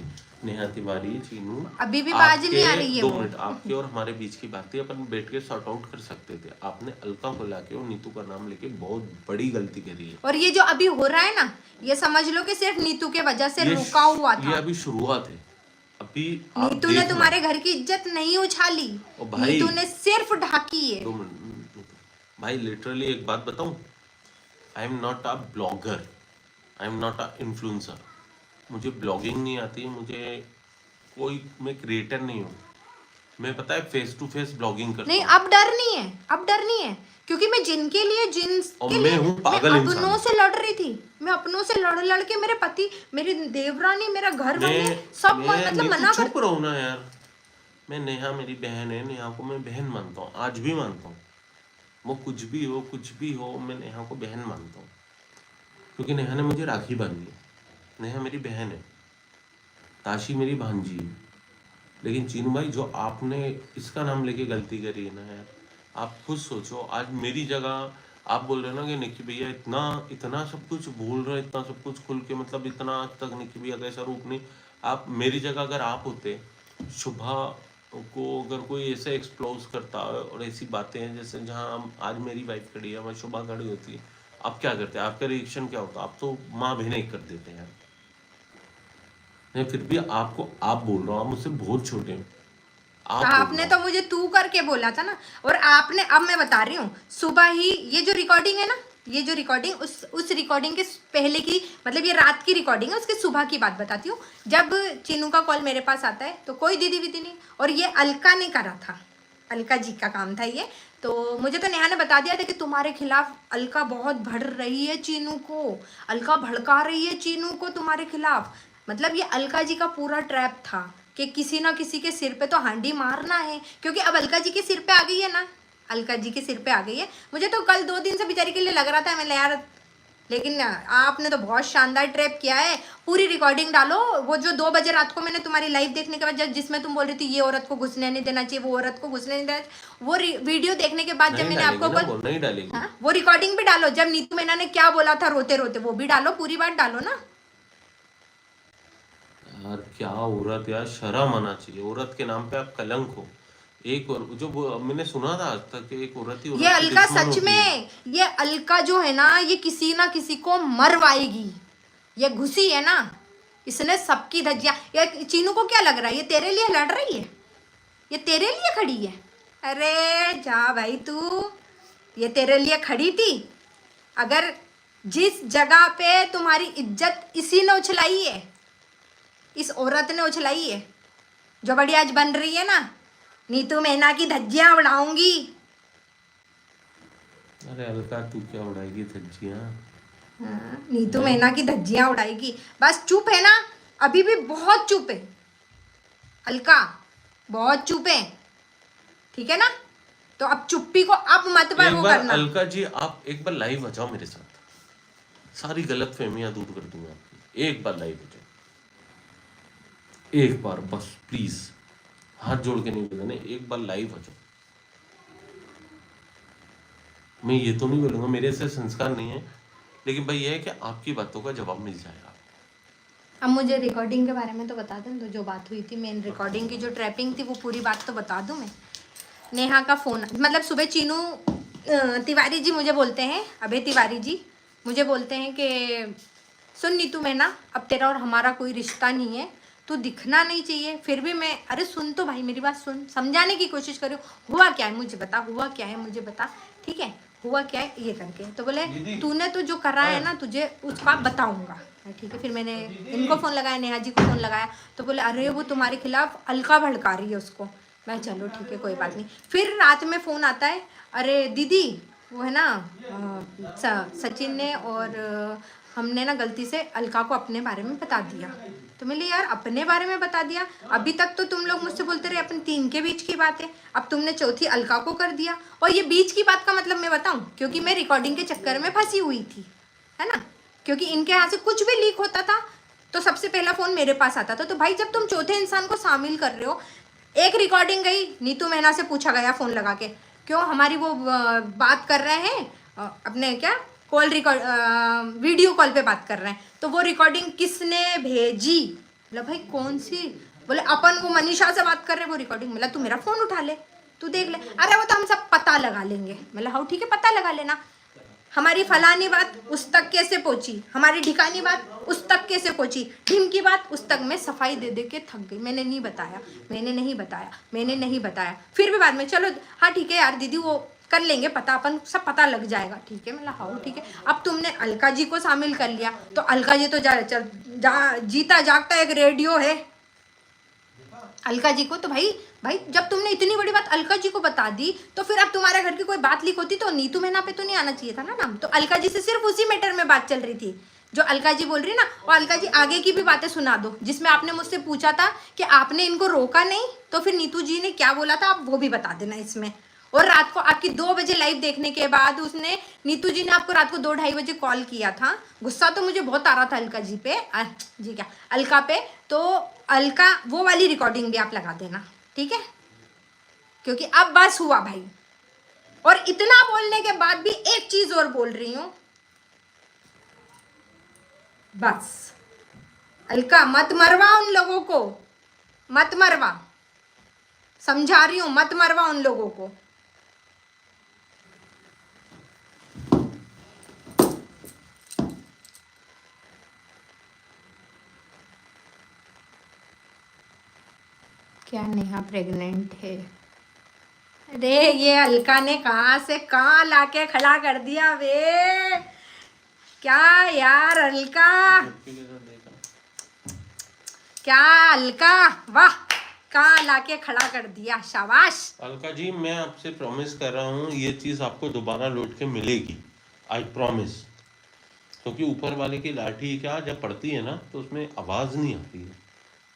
नेहा तिवारी, चीनू, अभी भी बाज नहीं आ रही है 2 वो। मिनट, आपके और हमारे बीच की बात थी, अपन बैठ के सॉर्ट आउट कर सकते थे। आपने अलका को लाके और नीतू का नाम लेके बहुत बड़ी गलती करी है। और ये जो अभी हो रहा है ना, ये समझ लो कि सिर्फ नीतू के वजह से ये रुका हुआ ये था। अभी शुरुआत है। अभी आप नीतू ने देखना। तुम्हारे घर की इज्जत नहीं उछाली, ओ भाई, नीतू ने सिर्फ ढाकी है। 2 मिनट भाई, लिटरली एक बात बताऊं, I am not a blogger, I am not a influencer. मुझे ब्लॉगिंग नहीं आती, मुझे कोई, मैं क्रिएटर नहीं हूँ। मैं पता है फेस टू फेस ब्लॉगिंग करता नहीं हूँ। अब डर नहीं है, अब डर नहीं है, क्योंकि मैं जिनके लिए, और जिनके मैं लिए हूँ पागल मैं इंसान। अपनों से लड़ रही थी, मैं अपनों से लड़ के मेरे पति, मेरी देवरानी, मेरा घर वाले सब मतलब नीतू मना कर। चुप रहो ना यार। मैं, नेहा मेरी बहन है, नेहा को मैं बहन मानता हूँ, आज भी मानता हूँ। वो कुछ भी हो, मैं नेहा को बहन मानता हूँ, क्योंकि नेहा ने मुझे राखी बांधी है। नेहा मेरी बहन है, ताशी मेरी भांजी है। लेकिन चीनू भाई, जो आपने इसका नाम लेके गलती करी है ना यार, आप खुद सोचो। आज मेरी जगह आप बोल रहे हो ना कि निक्की भैया इतना सब कुछ भूल रहे, इतना सब कुछ खुल के, मतलब इतना आज तक निक्की भैया का ऐसा रूप नहीं। आप मेरी जगह अगर आप होते, शुभा को अगर कोई ऐसे एक्सप्लोज करता और ऐसी बातें हैं जैसे जहाँ आज मेरी वाइफ खड़ी है, वहाँ शुभा खड़ी होती, आप क्या करते? आपका रिएक्शन क्या होता? आप तो माँ बहन एक कर देते हैं यार। नहीं, फिर भी आपको आप बोल रहा हूँ, आप मुझसे बहुत छोटे हैं। आप बोल आपने रहे तो हो। मुझे तू करके बोला था ना, और आपने, अब मैं बता रही हूँ, सुबह ही ये जो रिकॉर्डिंग है ना, ये जो रिकॉर्डिंग उस रिकॉर्डिंग के पहले की, मतलब ये रात की रिकॉर्डिंग है, उसके सुबह की बात बताती हूँ। जब चीनू का कॉल मेरे पास आता है तो कोई दीदी विदी नहीं, और ये अलका ने करा था, अलका जी का काम था ये। तो मुझे तो नेहा ने बता दिया था कि तुम्हारे खिलाफ अलका बहुत भड़ रही है चीनू को, अलका भड़का रही है चीनू को तुम्हारे खिलाफ। मतलब ये अलका जी का पूरा ट्रैप था कि किसी ना किसी के सिर पे तो हांडी मारना है, क्योंकि अब अलका जी के सिर पे आ गई है ना, अलका जी के सिर पे आ गई है। मुझे तो कल 2 दिन से बेचारी के लिए लग रहा था, मैं यार लेकिन आपने तो बहुत शानदार ट्रैप किया है। पूरी रिकॉर्डिंग डालो, वो जो 2 बजे रात को मैंने तुम्हारी लाइव देखने के बाद जिसमें तुम बोल रही थी ये औरत को घुसने नहीं देना चाहिए, वो औरत को घुसने नहीं देना चाहिए, वो वीडियो देखने के बाद जब मैंने आपको वो नहीं डालेगी। हाँ, वो रिकॉर्डिंग भी डालो, जब नीतू मीना ने क्या बोला था रोते रोते, वो भी डालो, पूरी बात डालो ना। यार क्या औरत यार, शर्म आना चाहिए। औरत के नाम पे आप कलंक हो। एक और जो मैंने सुना था आज तक कि एक औरत ही औरत ये की अलका दुश्मन सच होती है। में, ये अलका जो है ना, ये किसी ना किसी को मरवाएगी। ये घुसी है ना, इसने सबकी धज्जियां। ये चीनू को क्या लग रहा है ये तेरे लिए लड़ रही है, ये तेरे लिए खड़ी है? अरे जा भाई तू, ये तेरे लिए खड़ी थी। अगर जिस जगह पे तुम्हारी इज्जत इसी ने उछलाई है, इस औरत ने उछलाई है, जो बड़ी आज बन रही है ना, नीतू मीना की धज्जियां उड़ाऊंगी। अरे अलका तू क्या उड़ाएगी धज्जियां? हाँ, नीतू मीना की धज्जियां उड़ाएगी। बस चुप है ना, अभी भी बहुत चुप है अलका, बहुत चुप है, ठीक है ना? तो अब चुप्पी को अब मत पर वो करना। अलका जी आप एक बार लाइव आ जाओ मेरे साथ, सारी गलत फहमियां दूर कर दूंगा आपकी। एक बार लाइव आ जाओ, एक बार बस प्लीज, हाथ जोड़ के नहीं बोलना, एक बार लाइव आ जाओ। मैं ये तो नहीं बोलूंगा, मेरे से संस्कार नहीं है, लेकिन भाई ये है कि आपकी बातों का जवाब मिल जाएगा। अब मुझे रिकॉर्डिंग के बारे में तो बता दूं, तो जो बात हुई थी मेन रिकॉर्डिंग की, जो ट्रैपिंग थी, वो पूरी बात तो बता दूं मैं। नेहा का फ़ोन, मतलब सुबह चीनू तिवारी जी मुझे बोलते हैं, अभय तिवारी जी मुझे बोलते हैं कि सुन नीतू मीना, अब तेरा और हमारा कोई रिश्ता नहीं है, तू दिखना नहीं चाहिए। फिर भी मैं, अरे सुन तो भाई मेरी बात सुन, समझाने की कोशिश करूँ, हुआ क्या है मुझे बता, हुआ क्या है मुझे बता, ठीक है, हुआ क्या है ये करके। तो बोले तूने तो जो करा है ना, तुझे उसका बताऊंगा, ठीक है। फिर मैंने इनको फ़ोन लगाया, नेहा जी को फ़ोन लगाया, तो बोले अरे वो तुम्हारे खिलाफ अलका भड़का रही है उसको। मैं चलो ठीक है कोई बात नहीं। फिर रात में फ़ोन आता है, अरे दीदी वो है ना सचिन ने और हमने ना गलती से अलका को अपने बारे में बता दिया। तो मैंने यार अपने बारे में बता दिया, अभी तक तो तुम लोग मुझसे बोलते रहे अपने 3 के बीच की बात है, अब तुमने चौथी अलका को कर दिया। और ये बीच की बात का मतलब मैं बताऊं, क्योंकि मैं रिकॉर्डिंग के चक्कर में फंसी हुई थी, है ना, क्योंकि इनके यहाँ से कुछ भी लीक होता था तो सबसे पहला फ़ोन मेरे पास आता था। तो भाई जब तुम चौथे इंसान को शामिल कर रहे हो, एक रिकॉर्डिंग गई, नीतू मीना से पूछा गया फ़ोन लगा के, क्यों हमारी वो बात कर रहे हैं अपने क्या कॉल रिकॉर्ड, वीडियो कॉल पे बात कर रहे हैं, तो वो रिकॉर्डिंग किसने भेजी? बोला भाई कौन सी? बोले अपन वो मनीषा से बात कर रहे हैं वो रिकॉर्डिंग। बोला तू मेरा फ़ोन उठा ले, तू देख ले। अरे वो तो हम सब पता लगा लेंगे। बोला हाँ ठीक है पता लगा लेना, हमारी फलानी बात उस तक कैसे पहुंची, हमारी ढिकानी बात उस तक कैसे पहुंची, ढिम की बात उस तक मैं सफाई दे दे के थक गई। मैंने नहीं बताया, मैंने नहीं बताया, मैंने नहीं बताया। फिर भी बाद में चलो हाँ ठीक है यार दीदी वो कर लेंगे पता, अपन सब पता लग जाएगा, ठीक है। मतलब हाँ ठीक है। अब तुमने अलका जी को शामिल कर लिया, तो अलका जी तो जीता जागता एक रेडियो है अलका जी को। तो भाई जब तुमने इतनी बड़ी बात अलका जी को बता दी, तो फिर अब तुम्हारे घर की कोई बात लीक होती तो नीतू मीना पे तो नहीं आना चाहिए था ना नाम। तो अलका जी से सिर्फ उसी मैटर में बात चल रही थी जो अलका जी बोल रही ना। और अलका जी आगे की भी बातें सुना दो, जिसमें आपने मुझसे पूछा था कि आपने इनको रोका नहीं, तो फिर नीतू जी ने क्या बोला था आप वो भी बता देना इसमें। और रात को आपकी 2 बजे लाइव देखने के बाद उसने, नीतू जी ने आपको रात को 2-2:30 बजे कॉल किया था। गुस्सा तो मुझे बहुत आ रहा था अलका जी पे, जी क्या अलका पे। तो अलका वो वाली रिकॉर्डिंग भी आप लगा देना, ठीक है, क्योंकि अब बस हुआ भाई। और इतना बोलने के बाद भी एक चीज और बोल रही हूं, बस अलका मत मरवा उन लोगों को, मत मरवा, समझा रही हूं, मत मरवा उन लोगों को। क्या नेहा प्रेग्नेंट है? अरे ये अलका ने कहाँ से कहाँ लाके खड़ा कर दिया वे, क्या यार अलका, क्या अलका, वाह कहाँ लाके खड़ा कर दिया, शाबाश। अलका जी मैं आपसे प्रॉमिस कर रहा हूँ ये चीज़ आपको दोबारा लौट के मिलेगी, आई प्रॉमिस। क्योंकि ऊपर वाले की लाठी क्या जब पड़ती है ना तो उसमें आवाज नहीं आती है,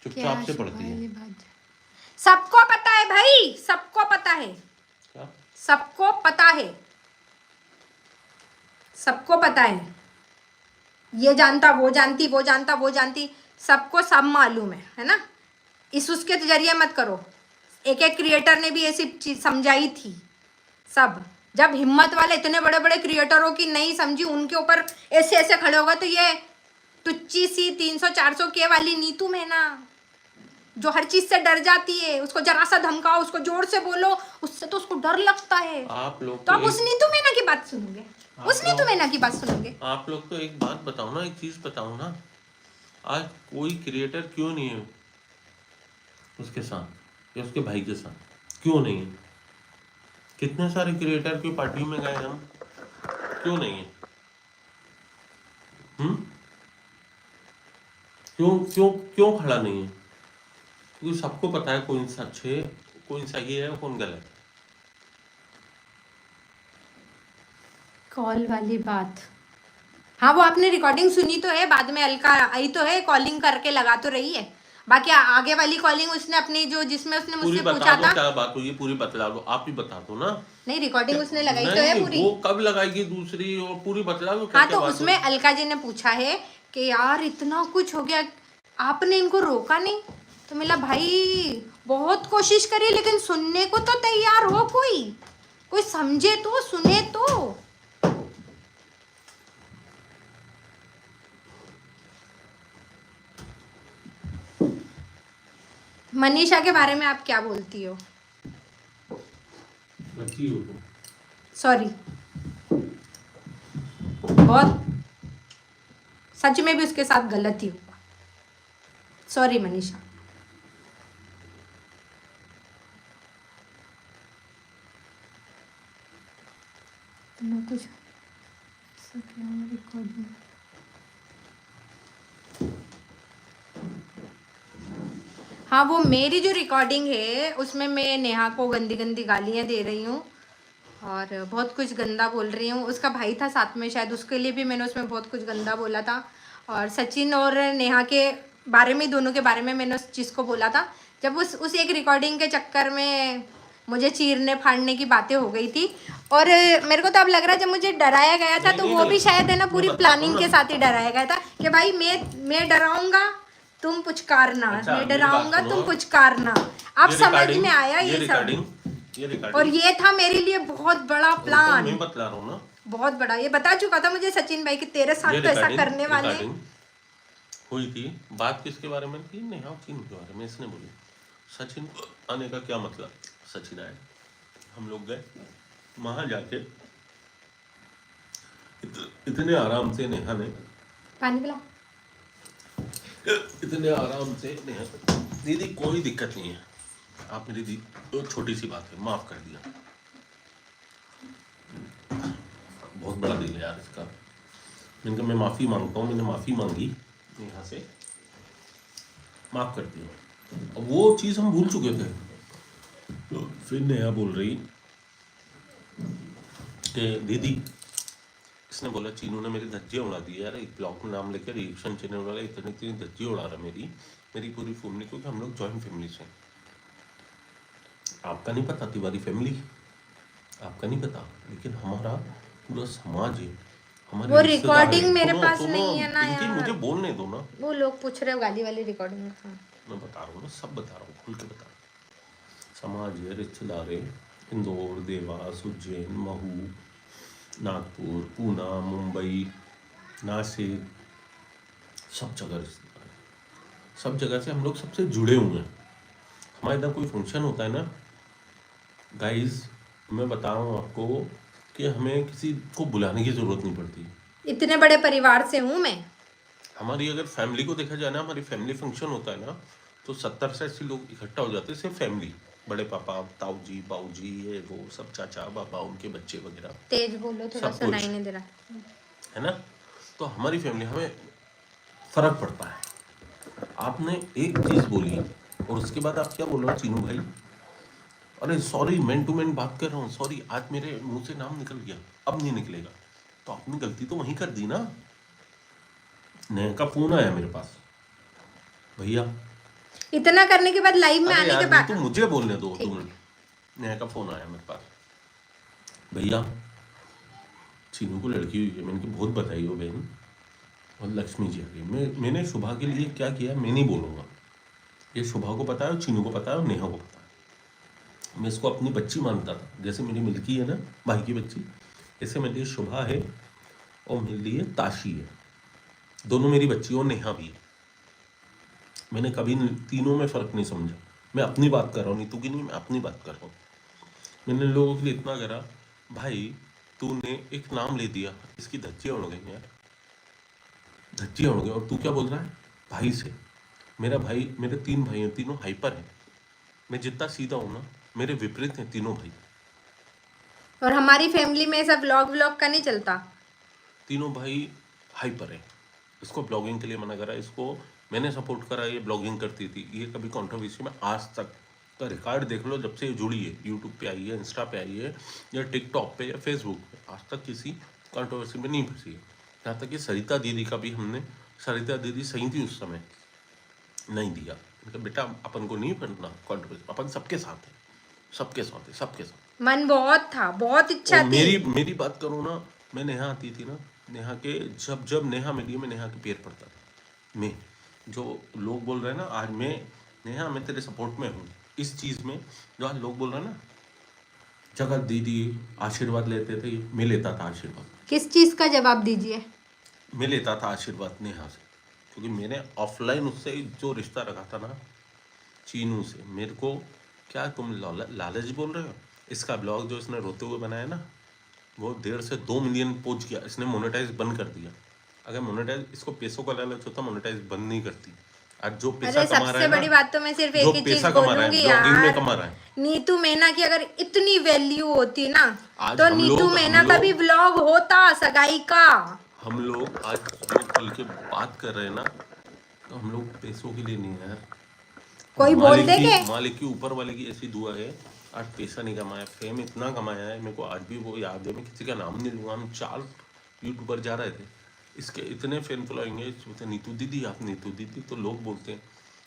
चुपचाप से पड़ती है। सबको पता है भाई, सबको पता है, क्या? सबको पता है, सबको पता है। ये जानता, वो जानती, वो जानता, वो जानती, सबको सब मालूम है ना। इस उसके जरिए मत करो। एक एक क्रिएटर ने भी ऐसी चीज समझाई थी सब। जब हिम्मत वाले इतने बड़े बड़े क्रिएटरों की नहीं समझी, उनके ऊपर ऐसे ऐसे खड़े होगा, तो ये टुच्ची सी 300-400 के वाली नीतू में ना, जो हर चीज से डर जाती है, उसको जरा सा धमकाओ, उसको जोर से बोलो, उससे तो उसको डर लगता है। आप लोग तो आप उस नीतू मैना की बात सुनोगे, उस नीतू मैना की बात सुनोगे। आप लोग तो एक बात बताओ ना, एक चीज बताओ ना, आज कोई क्रिएटर क्यों नहीं है उसके साथ या उसके भाई के साथ? क्यों नहीं है? कितने सारे क्रिएटर की पार्टी में गए हम, क्यों नहीं है? क्यों क्यों क्यों खड़ा नहीं है? क्योंकि सबको पता है कौन सच है, कौन सही है, कौन गलत है। कॉल वाली बात, हाँ वो आपने रिकॉर्डिंग सुनी तो है, बाद में अलका आई तो है, कॉलिंग करके लगा तो रही है। बाकी आगे वाली कॉलिंग उसने अपनी जो जिसमें उसने पूरी मुझसे बता पूछा दो, था, क्या बात हुई पूरी बतला दो, आप ही बता दो ना। नहीं रिकॉर्डिंग उसने लगाई तो नहीं, है पूरी। वो कब लगाएगी दूसरी, और पूरी बतला दो क्या हाँ क्या तो बात उसमें हुई। अलका जी ने पूछा है कि यार इतना कुछ हो गया, आपने इनको रोका नहीं? तो मिला भाई बहुत कोशिश करी, लेकिन सुनने को तो तैयार हो कोई, कोई समझे तो, सुने तो। मनीषा के बारे में आप क्या बोलती हो? अच्छी हो तुम। सॉरी, बहुत सच में भी उसके साथ गलत ही हुआ। सॉरी मनीषा। कुछ हाँ, वो मेरी जो रिकॉर्डिंग है उसमें मैं नेहा को गंदी गंदी गालियाँ दे रही हूँ और बहुत कुछ गंदा बोल रही हूँ। उसका भाई था साथ में, शायद उसके लिए भी मैंने उसमें बहुत कुछ गंदा बोला था। और सचिन और नेहा के बारे में, दोनों के बारे में मैंने उस चीज़ को बोला था। जब उस एक रिकॉर्डिंग के चक्कर में मुझे चीरने फाड़ने की बातें हो गई थी। और मेरे को तो अब लग रहा है जब मुझे डराया गया था तो वो भी शायद है ना पूरी प्लानिंग के साथ ही डराया गया था कि भाई मैं डराऊंगा तुम पुचकारना, मैं डराऊंगा तुम पुचकारना। अब समझ में आया ये सब। और ये था मेरे लिए बहुत बड़ा प्लान, मैं बतला रहा हूँ ना, बहुत बड़ा। ये बता चुका था मुझे सचिन भाई कि तेरे साथ तो ऐसा करने वाले। हुई थी बात किसके बारे में थी? नेहा और चीन के बारे में। इसने बोली सचिन आने का क्या मतलब? सचिन आए, हम लोग गए वहां जाके, इतने आराम से नेहा ने पानी पिला, इतने आराम से नेहा, दीदी कोई दिक्कत नहीं है, आप मेरी दी तो छोटी सी बात है, माफ कर दिया। बहुत बड़ा दिल है यार इसका। मैंने कहा मैं माफी मांगता हूँ, मैंने माफी मांगी नेहा से, माफ कर दिया। अब वो चीज हम भूल चुके थे। तो फिर नेहा बोल रही कि दीदी, इसने बोला चीनू ने मेरी धज्जियाँ उड़ा दी यार, एक ब्लॉग में नाम लेकर रिएक्शन चैनल वाला इतनी इतनी धज्जियाँ उड़ा रहा मेरी पूरी फैमिली को, कि हम लोग जॉइंट फैमिली से। आपका नहीं पता तिवारी फैमिली, आपका नहीं पता, लेकिन हमारा पूरा समाज है, हमारे वो रिश्तेदार रिकॉर्डिंग हैं। मेरे सुनो, पास सुनो, नहीं है ना पिंकी, यार। मुझे बोलने दो ना। वो लोग पूछ रहे हो गाली वाली रिकॉर्डिंग में। मैं बता रहा हूँ ना, सब बता रहा हूँ, खुल के बता रहा हूँ। समाज है, रिश्तेदार है, इंदौर, देवास, उज्जैन, महू, नागपुर, पूना, मुंबई, नासिक, सब जगह रिश्तेदार हैं। सब जगह से हम लोग सबसे जुड़े हुए हैं। हमारे इधर कोई फंक्शन होता है ना गाइस, मैं बता रहा हूँ आपको कि हमें किसी को बुलाने की जरूरत नहीं पड़ती। इतने बड़े परिवार से हूँ मैं। हमारी अगर फैमिली को देखा जाए ना, हमारी फैमिली फंक्शन होता है ना, तो 70 से 80 लोग इकट्ठा हो जाते हैं, सिर्फ फैमिली, बड़े पापा, ताऊ जी, बाऊ जी, ये वो सब, चाचा बाबा, उनके बच्चे वगैरह, तेज बोलो, थोड़ा सब सुनाई कुछ। नहीं दे रहा है ना। तो हमारी फैमिली, हमें फर्क पड़ता है। आपने एक चीज बोली और उसके बाद आप क्या बोल रहे हो चीनू भाई? अरे सॉरी, मैन टू मैन बात कर रहा हूँ, सॉरी, आज मेरे मुंह से नाम निकल गया, अब नहीं निकलेगा। तो आपने गलती तो वहीं कर दी ना। नेहा का फोन आया मेरे पास, भैया इतना करने के बाद लाइव में अरे आने यार, के बाद तुम मुझे बोलने दो 2 मिनट। नेहा का फोन आया मेरे पास, भैया चीनू को लड़की हुई है। मैंने कहा बहुत बधाई हो बहन, लक्ष्मी जी आ गई। मैंने शुभा के लिए क्या किया मैं नहीं बोलूँगा, ये शुभा को पता है और चीनू को पता है और नेहा को पता है। मैं इसको अपनी बच्ची मानता था, जैसे मेरी मिल्की है ना भाई की बच्ची, ऐसे मेरे लिए शुभा है और मेरे लिए ताशी है, दोनों मेरी बच्ची और नेहा भी है। मैंने कभी तीनों में फ़र्क नहीं समझा। मैं अपनी बात कर रहा हूँ, नीतू की नहीं, मैं अपनी बात कर रहा हूँ। मैंने लोगों के लिए इतना करा, भाई तूने एक नाम ले दिया, इसकी धज्जियाँ उड़ गई यार, धज्जियाँ उड़ गई। और तू क्या बोल रहा है भाई से? मेरा भाई, मेरे 3 भाई हैं, तीनों हाइपर हैं। मैं जितना सीधा हूँ ना, मेरे विपरीत हैं तीनों भाई। और हमारी फैमिली में सब व्लॉग का नहीं चलता, तीनों भाई हाइपर है। इसको ब्लॉगिंग के लिए मना करा, इसको मैंने सपोर्ट करा, ये ब्लॉगिंग करती थी। ये कभी कंट्रोवर्सी में आज तक का रिकॉर्ड देख लो, जब से ये जुड़ी है, यूट्यूब पे आई है, इंस्टा पे आई है, या टिकटॉक पे या फेसबुक पे, आज तक किसी कंट्रोवर्सी में नहीं फंसी है। यहाँ तक कि सरिता दीदी का भी हमने, सरिता दीदी सही थी उस समय, नहीं दिया। मतलब बेटा अपन को नहीं पढ़ना कंट्रोवर्सी, अपन सबके साथ है, सबके साथ है, सबके साथ। मन बहुत था, बहुत इच्छा और थी। मेरी बात करूँ ना, मैं नेहा आती थी ना, नेहा के जब नेहा मिली, मैं नेहा के पैर पड़ता था। मैं जो लोग बोल रहे हैं ना आज, नेहा मैं तेरे सपोर्ट में हूँ इस चीज़ में, जो आज लोग बोल रहे हैं ना, जगत दीदी आशीर्वाद लेते थे, मैं लेता था आशीर्वाद। किस चीज का जवाब दीजिए? मैं लेता था आशीर्वाद नेहा से, क्योंकि मैंने ऑफलाइन उससे जो रिश्ता रखा था ना, चीनू से, मेरे को क्या तुम लालच बोल रहे हो? इसका ब्लॉग जो इसने रोते हुए बनाया ना, वो 1.5 से 2 मिलियन पहुंच गया। इसने मोनेटाइज बंद कर दिया। अगर मोनेटाइज, इसको पैसों का लालच होता, मोनेटाइज बंद नहीं करती। आज जो पैसा अरे कमा रहा सबसे है बड़ी ना, बात तो मैं सिर्फ जो एक ही चीज पैसा कमा रहा है, बोलूंगी ब्लॉगिंग में यार, कमा रहा है, नीतू मैना की अगर इतनी वैल्यू होती ना, आज तो हम नीतू लोग- मैना हम का लोग- भी व्लॉग होता सगाई का। हम लोग आज जो खुल के बात कर रहे हैं ना, तो हम लोग पैसों के लिए नहीं है यार। कोई बोल देंगे। मालिक की, ऊपर वाले की ऐसी दुआ है, आज पैसा नहीं कमाया, फेम इतना कमाया है, मेरे को आज भी वो याद है। मैं किसी का नाम नहीं लूँगा, हम 4 यूट्यूबर जा रहे थे, इसके इतने फैन फॉलोइंग है, बोलते नीतू दीदी, आप नीतू दीदी। तो लोग बोलते हैं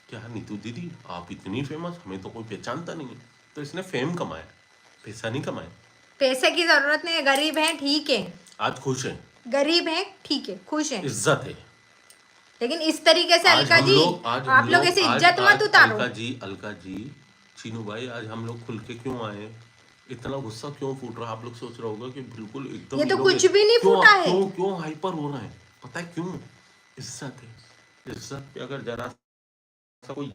क्या नीतू दीदी आप इतनी फेमस, हमें तो कोई पहचानता नहीं है। तो इसने फेम कमाया, पैसा नहीं कमाया। पैसे की जरूरत नहीं है, गरीब हैं ठीक है, आज खुश है, गरीब हैं ठीक है, खुश हैं, इज्जत है। लेकिन इस तरीके से आज अलका हम जी, लोग- आज हम आप लोग ऐसे इज्जत मत उतारो। अलका जी, चीनू भाई, आज हम लोग खुल के क्यों आए? इतना गुस्सा क्यों फूट रहा है? आप लोग सोच रहे होगा कि बिल्कुल एकदम ये तो लोग कुछ भी नहीं क्यों- फूटा है। क्यों हाइपर हो रहा है? पता है क्यों? इज्जत है। इज्जत पे अगर जरा सा कोई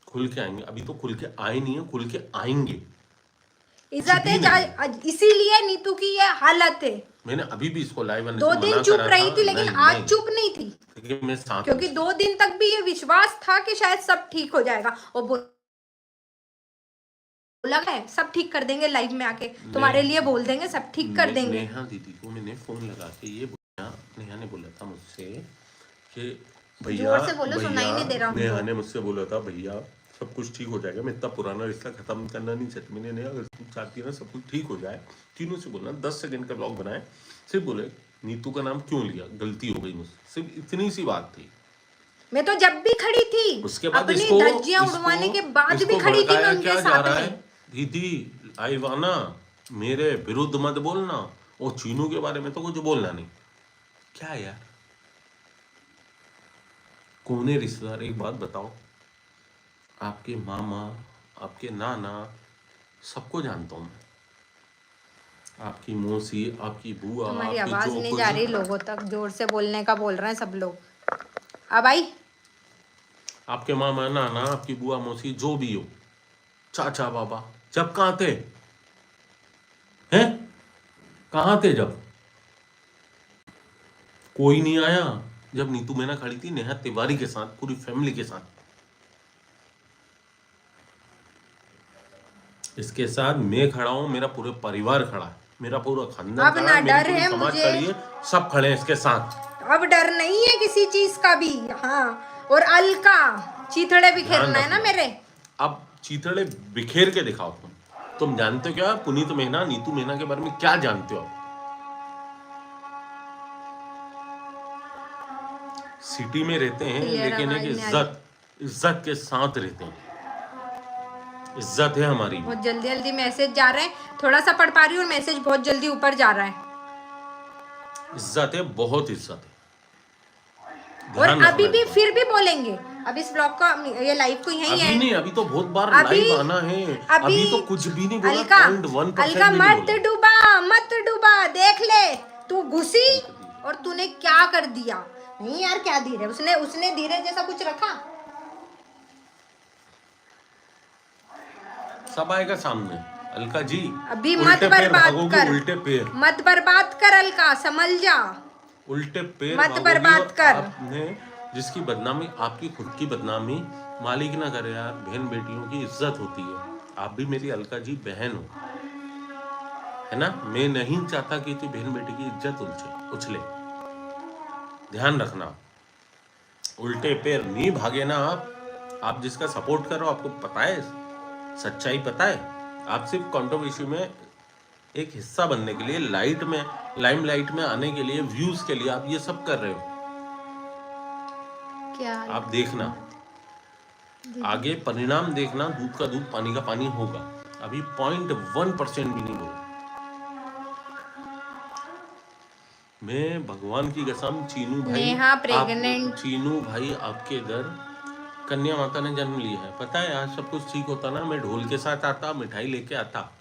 खुल के आएंगे, अभी तो खुल के आए नहीं है, खुल के आएंगे। इज्जत है, इसीलिए नीतू की ये हालत है। मैंने अभी भी इसको लाइव 2 दिन चुप रही थी, लेकिन आज चुप नहीं थी, क्योंकि मैं साथ, क्योंकि 2 दिन तक भी ये विश्वास था कि शायद सब ठीक हो जाएगा, और बोला है सब ठीक कर देंगे, लाइव में आके तुम्हारे लिए बोल देंगे, सब ठीक कर देंगे। नेहा दीदी को मैंने फोन लगा के ये बोला, नेहा ने बोला था मुझसे कि भैया, जोर से बोलो, सुनाई नहीं दे रहा हूँ। नेहा ने मुझसे बोला था भैया सब कुछ ठीक हो जाएगा, मैं इतना पुराना रिश्ता खत्म करना नहीं चाहती। मैंने नेहा अगर तुम चाहती है ना सब कुछ ठीक हो जाए, तीनों से बोलना 10 सेकंड का ब्लॉग बनाए, सिर्फ बोले नीतू का नाम क्यों लिया, गलती हो गई मुझसे, सिर्फ इतनी सी बात थी। मैं तो जब भी खड़ी थी, उसके बाद अपनी इसको धज्जियां उड़वाने के बाद भी खड़ी थी मैं उनके साथ में। दीदी आईवाना मेरे विरुद्ध मत बोलना, और चीनू के बारे में तो कुछ बोलना नहीं। क्या यार, कौन है रिश्तेदार? एक बात बताओ, आपके मामा, आपके नाना, सबको जानता हूँ मैं, आपकी मौसी, आपकी बुआ, तुम्हारी आपके आवाज जो नहीं कुछ- जा रही लोगों तक, जोर से बोलने का बोल रहे हैं सब लोग। अब आई, आपके मामा, नाना, आपकी बुआ, मौसी, जो भी हो, चाचा, बाबा, जब कहाँ थे हैं? कहाँ थे जब? कोई नहीं आया जब नीतू मैना खड़ी थी नेहा तिवारी के साथ, पूरी फैमिली के साथ। इसके साथ मैं खड़ा हूं, मेरा पूरा परिवार खड़ा है, मेरा पूरा खानदान अब खड़ा ना है, मेरी डर पूरी है समाज मुझे। खड़ी है, सब खड़े हैं इसके साथ। अब डर नहीं है किसी चीज का भी। हाँ, और अलका चीथड़े बिखेरना है ना मेरे। अब चीथड़े बिखेर के दिखाओ। तुम जानते हो क्या पुनीत मेहना, नीतू मेहना के बारे में क्या जानते हो? सिटी में रहते हैं लेकिन एक इज्जत के साथ रहते हैं, इज्जत है हमारी। बहुत जल्दी जल्दी मैसेज जा रहे हैं, थोड़ा सा पढ़ पा रही हूँ और मैसेज बहुत जल्दी ऊपर जा रहा है। इज्जत है, बहुत इज्जत है। और ध्यान अभी रखना भी इस बात। फिर भी बोलेंगे। अब इस ब्लॉग का ये लाइव को यही अभी है। नहीं, अभी तो बहुत बार अभी लाइव आना है। अभी तो कुछ भी नहीं बोला, अलका 0.1% अलका भी नहीं मत बोला। डूबा, मत डूबा, देख ले तू घुसी और तूने क्या कर दिया। नहीं यार, क्या धीरे, उसने उसने धीरे जैसा कुछ रखा। सब आएगा सामने। अलका जी अभी मत उल्टे पैर बर्बाद भागोगे, कर, उल्टे पैर, मत बर्बाद कर अलका, संभल जा, उल्टे पैर मत भागोगी। बर्बाद और कर। आपने जिसकी बदनामी, आपकी खुद की बदनामी मालिक ना करे यार। बहन बेटियों की इज्जत होती है। आप भी मेरी अलका जी बहन हो, है ना। मैं नहीं चाहता कि तू बहन बेटी की इज्जत उछले। ध्यान रखना, उल्टे पैर नहीं भागे ना आप जिसका सपोर्ट करो, आपको पता है, सच्चाई पता है। आप सिर्फ कंट्रोवर्सी में एक हिस्सा बनने के लिए, लाइमलाइट में आने के लिए, व्यूज के लिए आप ये सब कर रहे हो। क्या आप देखना आगे परिणाम, देखना, दूध का दूध पानी का पानी होगा। अभी 0.1% भी नहीं होगा। मैं भगवान की कसम, चीनू भाई, नेहा प्रेग्नेंट। चीनू भाई आपके इधर कन्या माता ने जन्म लिया है। पता है, आज सब कुछ ठीक होता ना, मैं ढोल के साथ आता, मिठाई लेके आता।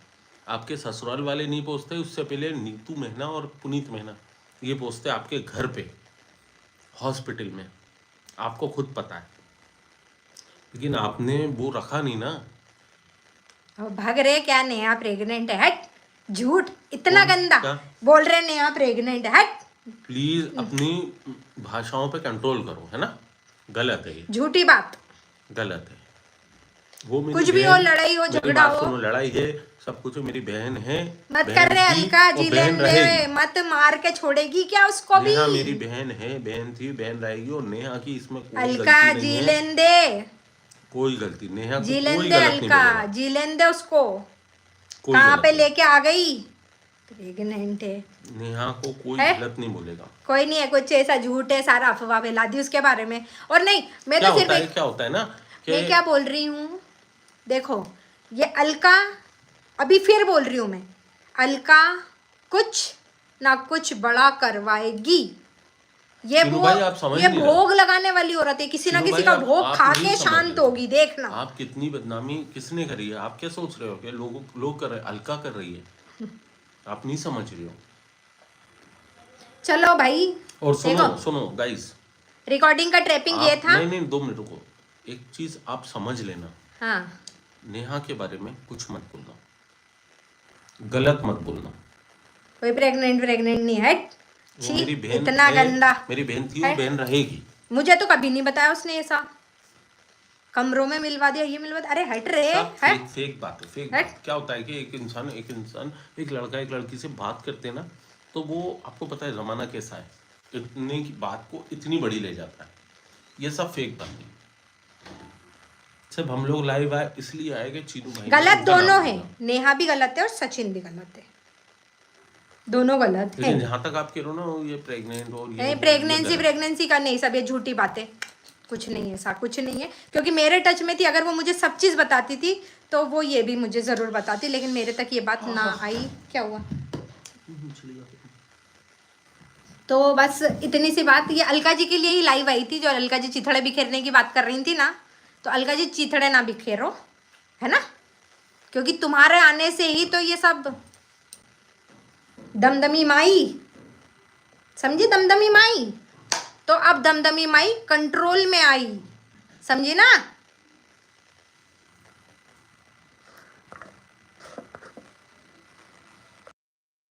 आपके ससुराल वाले नहीं पहुंचते, उससे पहले नीतू मेहना और पुनीत मेहना ये पहुंचते आपके घर पे, हॉस्पिटल में। आपको खुद पता है, लेकिन आपने वो रखा नहीं ना। अब भाग रहे क्या, नेहा प्रेग्नेंट है, हट, झूठ इतना गंदा क्या? बोल रहे नेहा प्रेग्नेंट है, हट, प्लीज अपनी भाषाओं पे कंट्रोल करो, है ना। गलत है ये, झूठी बात। गलत है। वो मेरी कुछ भी बहन- हो, लड़ाई हो, मेरी झगड़ा बात हो, सुनो, लड़ाई है, सब कुछ है, मेरी बहन है। मत बहन कर रहे थी अलका और जी, बहन लेने रहेगी। मत, मार के छोड़ेगी क्या उसको भी। नेहा मेरी बहन है, बहन थी, बहन रहेगी। और नेहा की इसमें कोई अलका गलती जी नहीं है। लेन दे, कोई गलती, नेहा को जी कोई लेन दे गलत नहीं अलका, बोलेगा। जी लेन दे उसको। कोई कहाँ गलत पे नहीं। लेके आ गई, प्रेग्नेंट है। नेहा को कोई है? गलत नहीं बोलेगा। कोई नहीं है, कुछ ऐसा झूठ है, सारा अफवाह फैला दी उसके बारे में। और नहीं, मैं क्या तो सिर्फ होता है, क्या होता है ना मैं क्या बोल रही हूँ, देखो ये अलका, अभी फिर बोल रही हूँ मैं, अलका कुछ ना कुछ बड़ा करवाएगी। ये चीनू भाई, आप समझ ये नहीं भोग लगाने वाली औरत है, किसी ना चीनू किसी भाई, का भोग आप खा नहीं के समझ शांत रहे। होगी, देखना। आप कितनी बदनामी किसने करी है, आप क्या सोच रहे हो कि लोग कर रहे हैं, अलका कर रही है। आप नहीं समझ रहे हो। चलो भाई, और सुनो देखो, सुनो गाइस, रिकॉर्डिंग का ट्रैपिंग ये था। नहीं 2 मिनट रुको। एक चीज आप समझ लेना, हाँ, नेहा के बारे में कुछ मत बोलना, गलत मत बोलना। कोई प्रेग्नेंट नहीं है, वो छी, मेरी बहन इतना है, गंदा। मेरी बहन थी है? और बहन रहेगी। मुझे तो कभी नहीं बताया उसने ऐसा, कमरों में मिलवा दिया, ये मिलवा दिया। अरे हट रे, सब है फेक बात है, फेक हट। बात। क्या होता है कि एक इंसान एक लड़का एक लड़की से बात करते हैं ना, तो वो आपको पता है जमाना कैसा है, इतने की बात को इतनी बड़ी ले जाता है। ये सब फेक बात है। सिर्फ हम लोग लाइव आए इसलिए आए कि चीनू भाई गलत दोनों है, नेहा भी गलत है और सचिन भी गलत है, दोनों गलत है। लेकिन जहाँ तक आप कह रहे हो ना, ये प्रेग्नेंट और ये प्रेगनेंसी का नहीं, सब ये झूठी बातें, कुछ नहीं है, ऐसा कुछ नहीं है। क्योंकि मेरे टच में थी, अगर वो मुझे सब चीज़ बताती थी तो वो ये भी मुझे ज़रूर बताती, लेकिन मेरे तक ये बात ना आई। क्या हुआ? तो बस इतनी सी बात। ये अलका जी के लिए ही लाइव आई थी, जो अलका जी चिथड़े बिखेरने की बात कर रही थी ना, तो अलका जी चिथड़े ना बिखेरो, है ना, क्योंकि तुम्हारे आने से ही तो ये सब दमदमी माई, समझी, दमदमी माई। तो अब दमदमी माई कंट्रोल में आई, समझी ना।